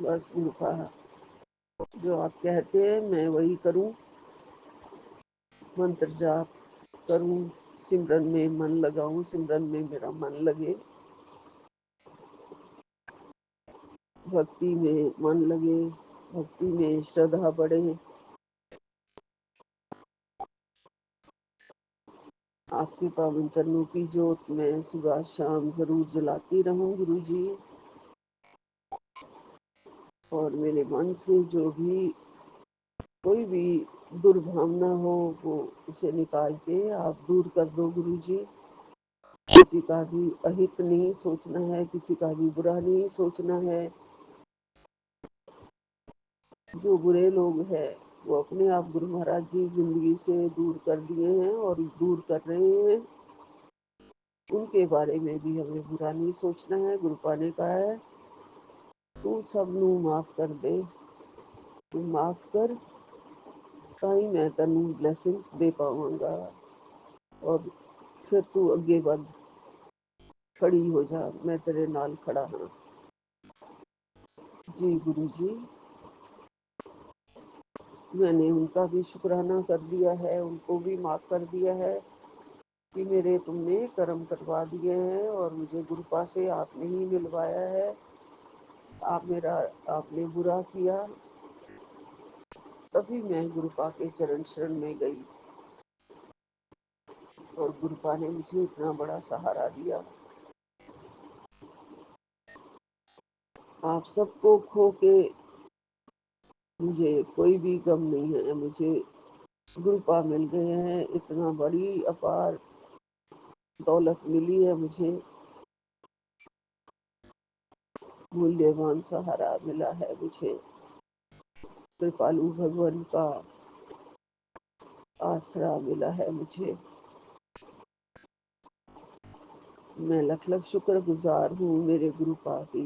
बस उनका जो आप कहते हैं मैं वही करूं, मंत्र जाप करूं, सिमरन में मन लगाऊं, सिमरन में मेरा मन लगे, भक्ति में मन लगे, भक्ति में श्रद्धा बढ़े। आपके पावन चरणों की जोत मैं सुबह शाम जरूर जलाती रहूं गुरु जी। और मेरे मन से जो भी कोई भी दुर्भावना हो वो उसे निकाल के आप दूर कर दो गुरु जी। किसी का भी अहित नहीं सोचना है, किसी का भी बुरा नहीं सोचना है। जो बुरे लोग हैं वो अपने आप गुरु महाराज जी जिंदगी से दूर कर दिए हैं और दूर कर रहे हैं। उनके बारे में भी हमें बुरा नहीं सोचना है। गुरुपा ने कहा है तू सबनू माफ कर दे, तू माफ कर ताई मैं तेनू ब्लेसिंग्स दे पावांगा और फिर तू अगे बढ़, खड़ी हो जा, मैं तेरे नाल खड़ा हाँ। जी गुरु जी, मैंने उनका भी शुक्राना कर दिया है, उनको भी माफ कर दिया है कि मेरे तुमने कर्म करवा दिए हैं और मुझे गुरुपा से आपने ही मिलवाया है। आप मेरा आपने बुरा किया तभी मैं गुरुपा के चरण शरण में गई और गुरुपा ने मुझे इतना बड़ा सहारा दिया। आप सबको खो के मुझे कोई भी गम नहीं है। मुझे गुरुपा मिल गए हैं, इतना बड़ी अपार दौलत मिली है मुझे, मूल्यवान सहारा मिला है मुझे, कृपालु भगवान का आसरा मिला है मुझे। मैं लख लख शुक्र गुजार हूँ मेरे गुरुपा की।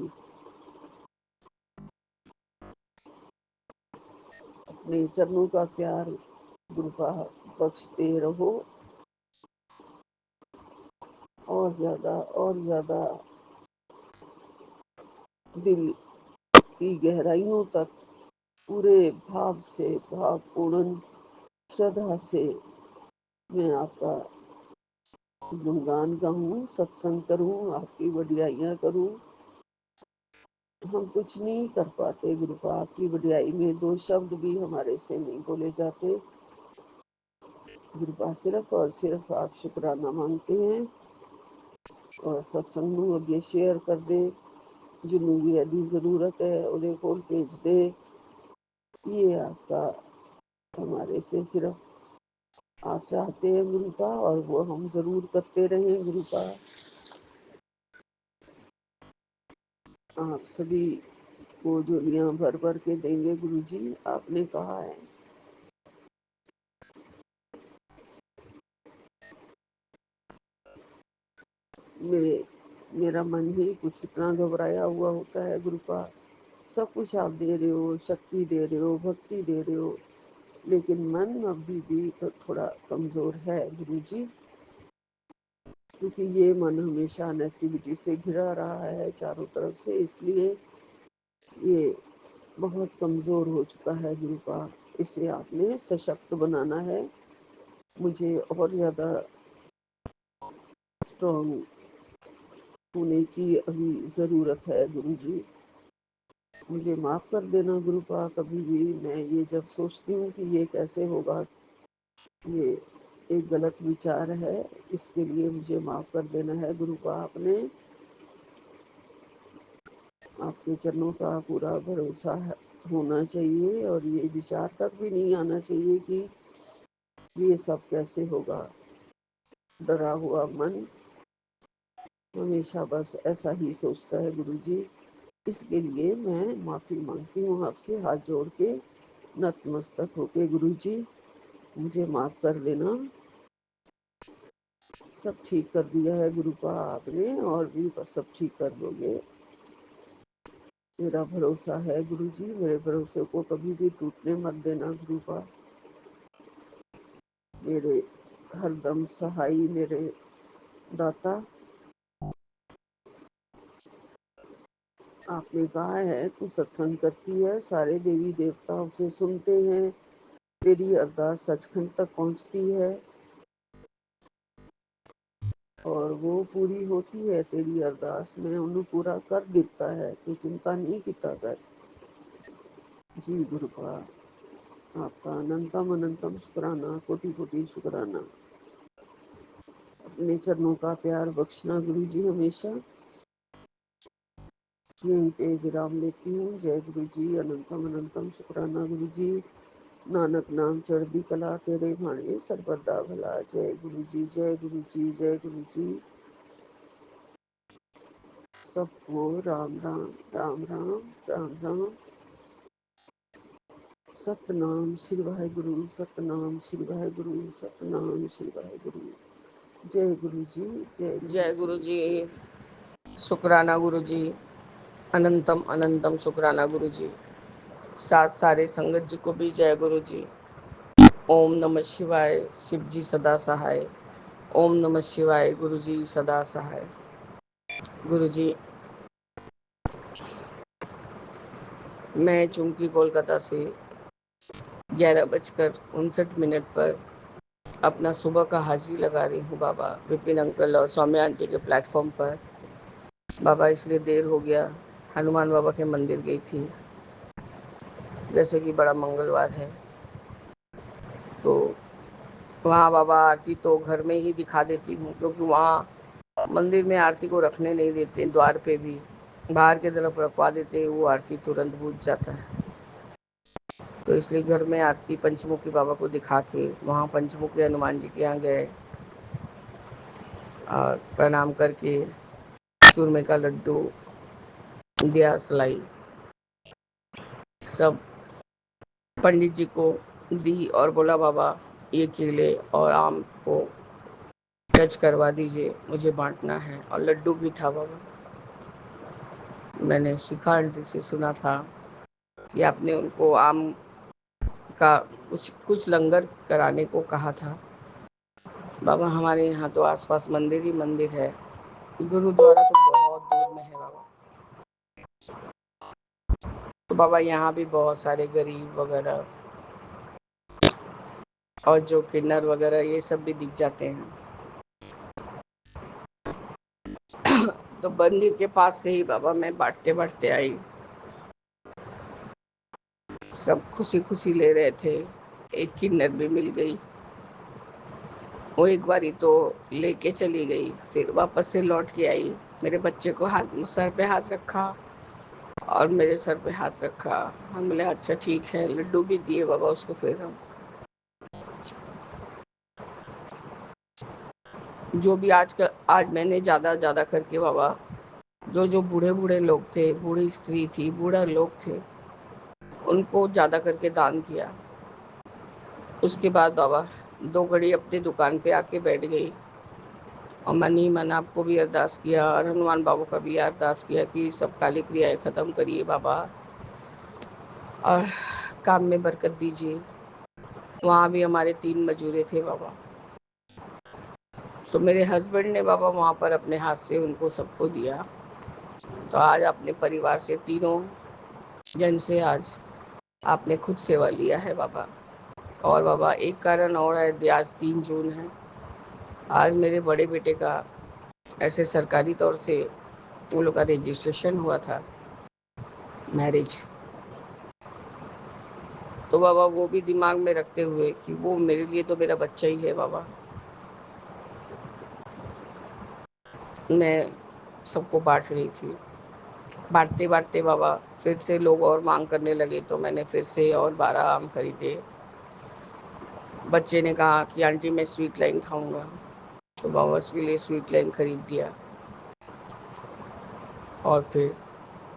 अपने चरणों का प्यार गुरुपा बख्शते रहो और ज्यादा दिल की गहराइयों तक पूरे भाव से, भावपूर्ण श्रद्धा से मैं आपका गुणगान गाऊं, सत्संग करूं, आपकी वडियाइयां करूं। हम कुछ नहीं कर पाते गुरुपा, आपकी वडियाई में दो शब्द भी हमारे से नहीं बोले जाते। गुरुपा सिर्फ और सिर्फ आप शुक्राना मांगते हैं और सत्संग ਨੂੰ ਅੱਗੇ शेयर कर दे, जिन्हों भी यदि जरूरत है उन्हें कोल भेज दे। ये आपका हमारे से सिर्फ आप चाहते हैं गुरुपा और वो हम जरूर करते रहें गुरुपा। आप सभी को झोलियाँ भर भर के देंगे गुरुजी, आपने कहा है। मेरा मन ही कुछ इतना घबराया हुआ होता है गुरुपा। सब कुछ आप दे रहे हो, शक्ति दे रहे हो, भक्ति दे रहे हो, लेकिन मन अभी भी थोड़ा कमजोर है गुरुजी, क्योंकि ये मन हमेशा नेगेटिविटी से घिरा रहा है चारों तरफ से, इसलिए ये बहुत कमजोर हो चुका है गुरुपा। इसे आपने सशक्त बनाना है। मुझे और ज्यादा स्ट्रॉन्ग होने की अभी जरूरत है गुरुजी। मुझे माफ कर देना गुरुपा, कभी भी मैं ये जब सोचती हूँ कि ये कैसे होगा, ये एक गलत विचार है, इसके लिए मुझे माफ कर देना है गुरुपा। आपने आपके चरणों का पूरा भरोसा होना चाहिए, और ये विचार तक भी नहीं आना चाहिए कि ये सब कैसे होगा। डरा हुआ मन हमेशा बस ऐसा ही सोचता है गुरुजी। इसके लिए मैं माफी मांगती हूँ आपसे, हाथ जोड़ के नतमस्तक होके गुरुजी, मुझे माफ कर देना। सब ठीक कर दिया है गुरुपा आपने, और भी बस सब ठीक कर दोगे, मेरा भरोसा है गुरुजी। मेरे भरोसे को कभी भी टूटने मत देना गुरुपा। मेरे हरदम सहाई, मेरे दाता, आपने कहा है तू सत्संग करती है, सारे देवी देवता उसे सुनते हैं, तेरी अरदास सचखंड तक पहुंचती है और वो पूरी होती है। तेरी अरदास में उन्हें पूरा कर देता है, तू चिंता नहीं किता कर। जी गुरुपा, आपका अनंतम अनंतम शुक्राना, कोटि कोटि शुक्राना। अपने चरणों का प्यार बख्शना गुरुजी हमेशा। यहीं पे विराम लेती हूँ। जय गुरुजी, अनंतम अनंतम शुक्राना गुरुजी। नानक नाम चढ़दी कला, तेरे भाणे सर्वदा भला। जय गुरुजी, जय गुरुजी, जय गुरुजी। सबको राम राम, राम राम, राम राम। सतनाम श्री वाहेगुरु, सतनाम श्री वाहेगुरु, सतनाम श्री वाहेगुरु। जय गुरु जी, जय गुरु जी। शुक्राना गुरु जी, अनंतम अनंतम शुक्राना गुरु जी। साथ सारे संगत जी को भी जय गुरु जी। ओम नमः शिवाय, शिव जी सदा सहाय। ओम नमः शिवाय, गुरु जी सदा सहाय। गुरु जी, मैं चुमकी कोलकाता से 11:59 पर अपना सुबह का हाजिरी लगा रही हूँ बाबा, विपिन अंकल और सौम्या आंटी के प्लेटफॉर्म पर। बाबा इसलिए देर हो गया, हनुमान बाबा के मंदिर गई थी, जैसे कि बड़ा मंगलवार है, तो वहाँ बाबा आरती तो घर में ही दिखा देती हूँ, क्योंकि वहाँ मंदिर में आरती को रखने नहीं देते, द्वार पे भी बाहर की तरफ रखवा देते हैं, वो आरती तुरंत बुझ जाता है। तो इसलिए घर में आरती पंचमुखी बाबा को दिखा के वहाँ पंचमुखी हनुमान जी के यहाँ गए और प्रणाम करके चूरमे का लड्डू दिया, सलाई सब पंडित जी को दी और बोला बाबा ये केले और आम को टच करवा दीजिए, मुझे बांटना है। और लड्डू भी था बाबा। मैंने शिखा आंटी से सुना था कि आपने उनको आम का कुछ कुछ लंगर कराने को कहा था। बाबा हमारे यहाँ तो आसपास मंदिर ही मंदिर है, गुरुद्वारा तो बहुत दूर में है बाबा। तो बाबा यहाँ भी बहुत सारे गरीब वगैरह और जो किन्नर वगैरह ये सब भी दिख जाते हैं। तो मंदिर के पास से ही बाबा मैं बांटते बांटते आई, सब खुशी खुशी ले रहे थे। एक किन्नर भी मिल गई, वो एक बारी तो लेके चली गई, फिर वापस से लौट के आई, मेरे बच्चे को हाथ सर पे हाथ रखा और मेरे सर पे हाथ रखा। हम बोले अच्छा ठीक है, लड्डू भी दिए बाबा उसको। फिर हम जो भी आज मैंने ज़्यादा करके बाबा जो जो बूढ़े बूढ़े लोग थे, बूढ़ी स्त्री थी, बूढ़ा लोग थे, उनको ज़्यादा करके दान किया। उसके बाद बाबा 2 घड़ी अपनी दुकान पे आके बैठ गई और मन ही मन आपको भी अरदास किया और हनुमान बाबू का भी अरदास किया कि सब काली क्रियाएं ख़त्म करिए बाबा और काम में बरकत दीजिए। वहाँ भी हमारे 3 मजूरे थे बाबा। तो मेरे हस्बैंड ने बाबा वहाँ पर अपने हाथ से उनको सबको दिया। तो आज अपने परिवार से तीनों जन से आज आपने खुद सेवा लिया है बाबा। और बाबा एक कारण और है, आज 3 जून है। आज मेरे बड़े बेटे का ऐसे सरकारी तौर से उन लोग का रजिस्ट्रेशन हुआ था, मैरिज। तो बाबा वो भी दिमाग में रखते हुए कि वो मेरे लिए तो मेरा बच्चा ही है बाबा, मैं सबको बांट रही थी। बांटते बांटते बाबा फिर से लोग और मांग करने लगे, तो मैंने फिर से और 12 आम खरीदे। बच्चे ने कहा कि आंटी मैं स्वीट लाइन खाऊंगा, तो बाबा उसके लिए स्वीट लाइन खरीद दिया। और फिर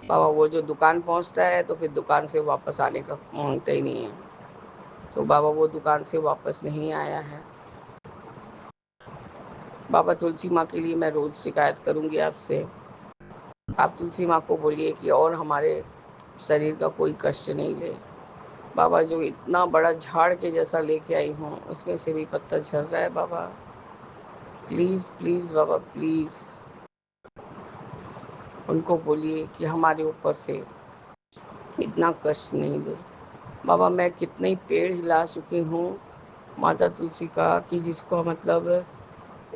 बाबा वो जो दुकान पहुंचता है तो फिर दुकान से वापस आने का मांगता ही नहीं है, तो बाबा वो दुकान से वापस नहीं आया है। बाबा तुलसी माँ के लिए मैं रोज़ शिकायत करूंगी आपसे। आप तुलसी माँ को बोलिए कि और हमारे शरीर का कोई कष्ट नहीं ले। बाबा जो इतना बड़ा झाड़ के जैसा लेके आई हूँ उसमें से भी पत्ता झड़ रहा है बाबा। प्लीज़ प्लीज़ बाबा प्लीज़ उनको बोलिए कि हमारे ऊपर से इतना कष्ट नहीं ले। बाबा मैं कितने ही पेड़ हिला चुकी हूँ माता तुलसी का कि जिसको मतलब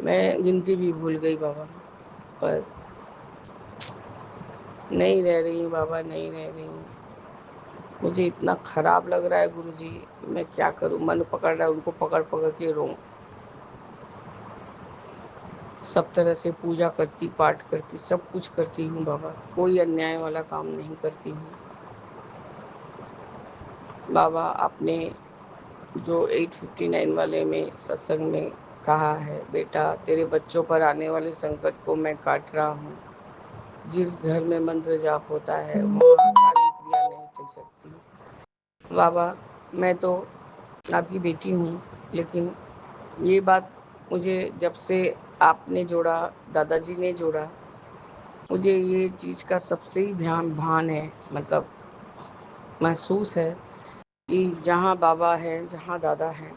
मैं गिनती भी भूल गई बाबा, पर नहीं रह रही हूँ बाबा, नहीं रह रही हूँ। मुझे इतना खराब लग रहा है गुरुजी, मैं क्या करूँ। मन पकड़ रहा है उनको पकड़ पकड़ के रोऊं। सब तरह से पूजा करती, पाठ करती, सब कुछ करती हूँ बाबा, कोई अन्याय वाला काम नहीं करती हूँ। बाबा आपने जो 859 वाले में सत्संग में कहा है, बेटा तेरे बच्चों पर आने वाले संकट को मैं काट रहा हूँ। जिस घर में मंत्र जाप होता है वहाँ काली क्रिया नहीं चल सकती। बाबा मैं तो आपकी बेटी हूँ, लेकिन ये बात मुझे जब से आपने जोड़ा, दादाजी ने जोड़ा, मुझे ये चीज़ का सबसे ही भान है, मतलब महसूस है कि जहाँ बाबा हैं, जहाँ दादा हैं,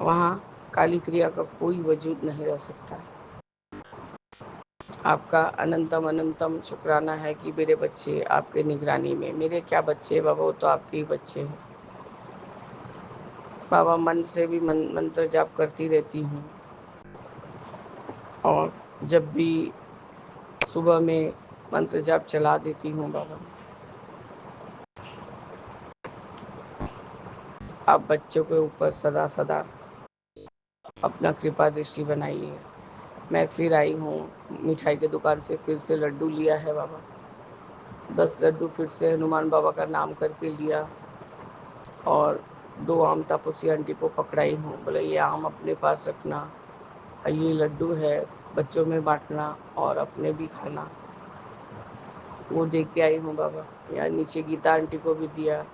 वहाँ काली क्रिया का कोई वजूद नहीं रह सकता। आपका अनंतम अनंतम शुक्राना है कि मेरे बच्चे आपके निगरानी में। मेरे क्या बच्चे बाबा, वो तो आपके ही बच्चे हैं बाबा। मन से भी मंत्र जाप करती रहती हूँ, और जब भी सुबह में मंत्र जाप चला देती हूँ बाबा। आप बच्चों के ऊपर सदा सदा अपना कृपा दृष्टि बनाइए। मैं फिर आई हूँ मिठाई की दुकान से, फिर से लड्डू लिया है बाबा। 10 लड्डू फिर से हनुमान बाबा का नाम करके लिया, और 2 आम तापसी आंटी को पकड़ाई हूँ, बोले ये आम अपने पास रखना, ये लड्डू है बच्चों में बांटना और अपने भी खाना। वो दे के आई हूँ बाबा। यहाँ नीचे गीता आंटी को भी दिया।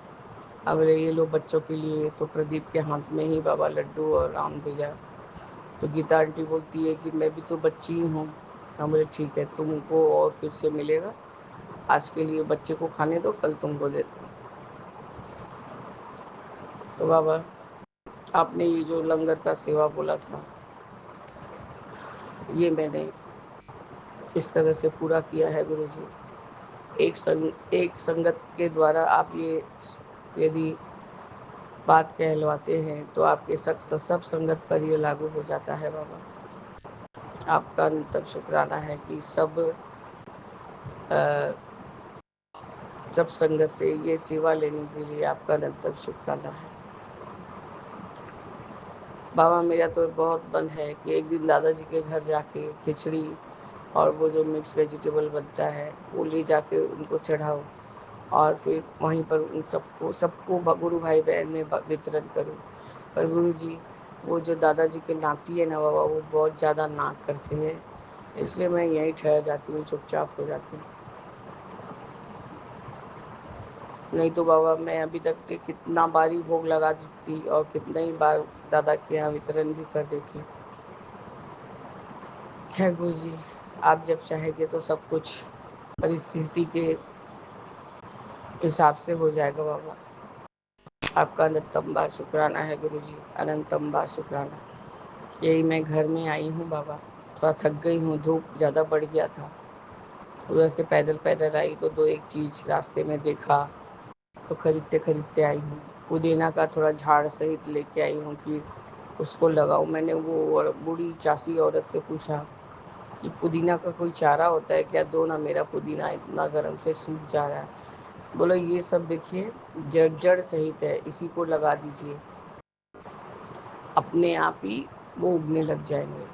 अब बोले ये लो बच्चों के लिए, तो प्रदीप के हाथ में ही बाबा लड्डू और आम दिया। तो गीता आंटी बोलती है कि मैं भी तो बच्ची ही हूँ। हम बोले ठीक है, तुमको और फिर से मिलेगा, आज के लिए बच्चे को खाने दो, कल तुमको देते हो। तो बाबा आपने ये जो लंगर का सेवा बोला था, ये मैंने इस तरह से पूरा किया है गुरुजी। एक संगत के द्वारा आप ये यदि बात कहलवाते हैं तो आपके सब संगत पर ये लागू हो जाता है बाबा। आपका अनंत शुक्राना है कि अ, सब संगत से ये सेवा लेने के लिए आपका अनंत शुक्राना है बाबा। मेरा तो बहुत मन है कि एक दिन दादाजी के घर जाके खिचड़ी और वो जो मिक्स वेजिटेबल बनता है वो ले जाके उनको चढ़ाओ, और फिर वहीं पर उन सबको सबको गुरु भाई बहन में वितरण करूं। पर गुरु जी वो जो दादाजी के नाती है ना बाबा, वो बहुत ज़्यादा नाक करते हैं, इसलिए मैं यहीं ठहर जाती हूँ, चुपचाप हो जाती हूँ। नहीं तो बाबा मैं अभी तक के कितना बार ही भोग लगा देती और कितना ही बार दादा के यहाँ वितरण भी कर देती। खैर गुरु जी, आप जब चाहेंगे तो सब कुछ परिस्थिति के हिसाब से हो जाएगा बाबा। आपका अनंतम बार शुक्राना है गुरु जी, अनंतम बार शुक्राना। यही मैं घर में आई हूँ बाबा, थोड़ा थक गई हूँ, धूप ज़्यादा बढ़ गया था। उधर से पैदल पैदल आई तो दो एक चीज़ रास्ते में देखा तो खरीदते खरीदते आई हूँ। पुदीना का थोड़ा झाड़ सहित लेके आई हूँ कि उसको लगाऊँ। मैंने वो बूढ़ी चासी औरत से पूछा कि पुदीना का कोई चारा होता है क्या, दो ना, मेरा पुदीना इतना गर्म से सूख जा रहा है। बोलो ये सब देखिए जड़ जड़ सहित है, इसी को लगा दीजिए, अपने आप ही वो उगने लग जाएंगे।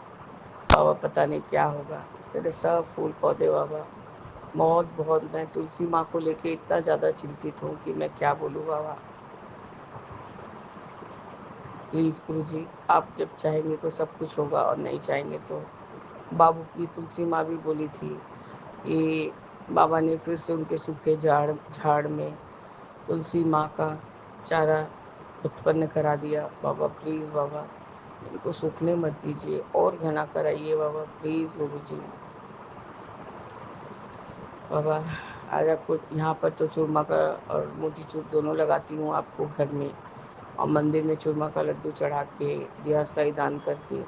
बाबा पता नहीं क्या होगा, मेरे सब फूल पौधे बाबा बहुत मैं तुलसी माँ को लेके इतना ज़्यादा चिंतित हूँ कि मैं क्या बोलूँ बाबा। प्लीज़ गुरु जी, आप जब चाहेंगे तो सब कुछ होगा और नहीं चाहेंगे तो। बाबू की तुलसी माँ भी बोली थी कि बाबा ने फिर से उनके सूखे झाड़ में तुलसी माँ का चारा उत्पन्न करा दिया। बाबा प्लीज़ बाबा, इनको सूखने मत दीजिए और घना कराइए बाबा, प्लीज़ गुरु जी। बाबा आज आपको यहाँ पर तो चूरमा का और मोतीचूर दोनों लगाती हूँ आपको घर में, और मंदिर में चूरमा का लड्डू चढ़ा के दिया सलाई दान करके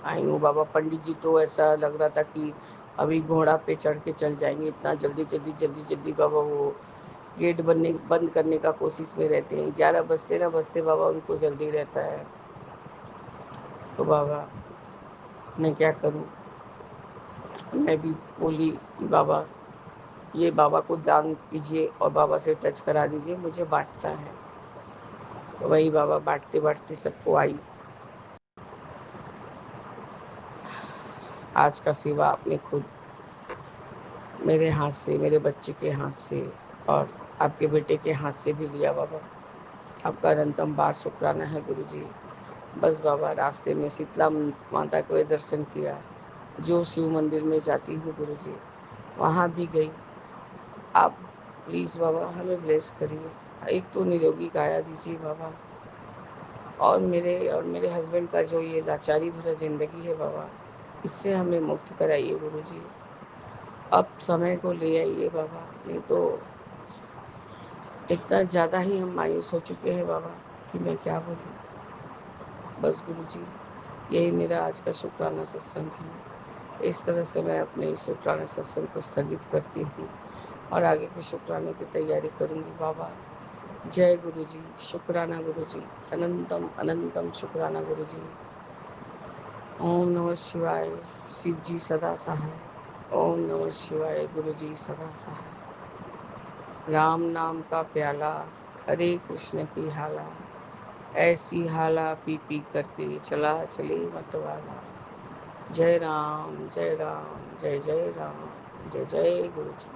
आई हूँ बाबा। पंडित जी तो ऐसा लग रहा था कि अभी घोड़ा पे चढ़ के चल जाएंगे, इतना जल्दी जल्दी जल्दी जल्दी बाबा वो गेट बंद करने का कोशिश में रहते हैं। 11 बजते ना बजते बाबा उनको जल्दी रहता है। तो बाबा मैं क्या करूँ, मैं भी बोली कि बाबा ये बाबा को दान कीजिए और बाबा से टच करा दीजिए, मुझे बांटना है। तो वही बाबा बांटते बांटते सबको आई। आज का सेवा आपने खुद मेरे हाथ से, मेरे बच्चे के हाथ से और आपके बेटे के हाथ से भी लिया बाबा। आपका अनंतम बार शुक्राना है गुरु जी। बस बाबा रास्ते में शीतला माता को दर्शन किया, जो शिव मंदिर में जाती हूँ गुरु जी वहाँ भी गई। आप प्लीज़ बाबा हमें ब्लेस करिए, एक तो निरोगी काया दीजिए बाबा, और मेरे हस्बैंड का जो ये लाचारी भरा ज़िंदगी है बाबा, इससे हमें मुक्त कराइए गुरु जी। अब समय को ले आइए बाबा, नहीं तो इतना ज़्यादा ही हम मायूस हो चुके हैं बाबा कि मैं क्या बोलूँ। बस गुरु जी यही मेरा आज का शुक्राना सत्संग है। इस तरह से मैं अपने इस शुक्राना सत्संग को स्थगित करती हूँ और आगे के शुक्राने की तैयारी करूँगी बाबा। जय गुरु जी, शुक्राना गुरु जी, अनंतम अनंतम शुक्राना गुरु जी। ओम नमः शिवाय, शिव जी सदा सहाय। ओम नमः शिवाय, गुरु जी सदा सहाय। राम नाम का प्याला, हरे कृष्ण की हाला, ऐसी हाला पी पी करके चला चले मतवाला। जय राम जय राम, जय जय राम, जय जय गुरु जी।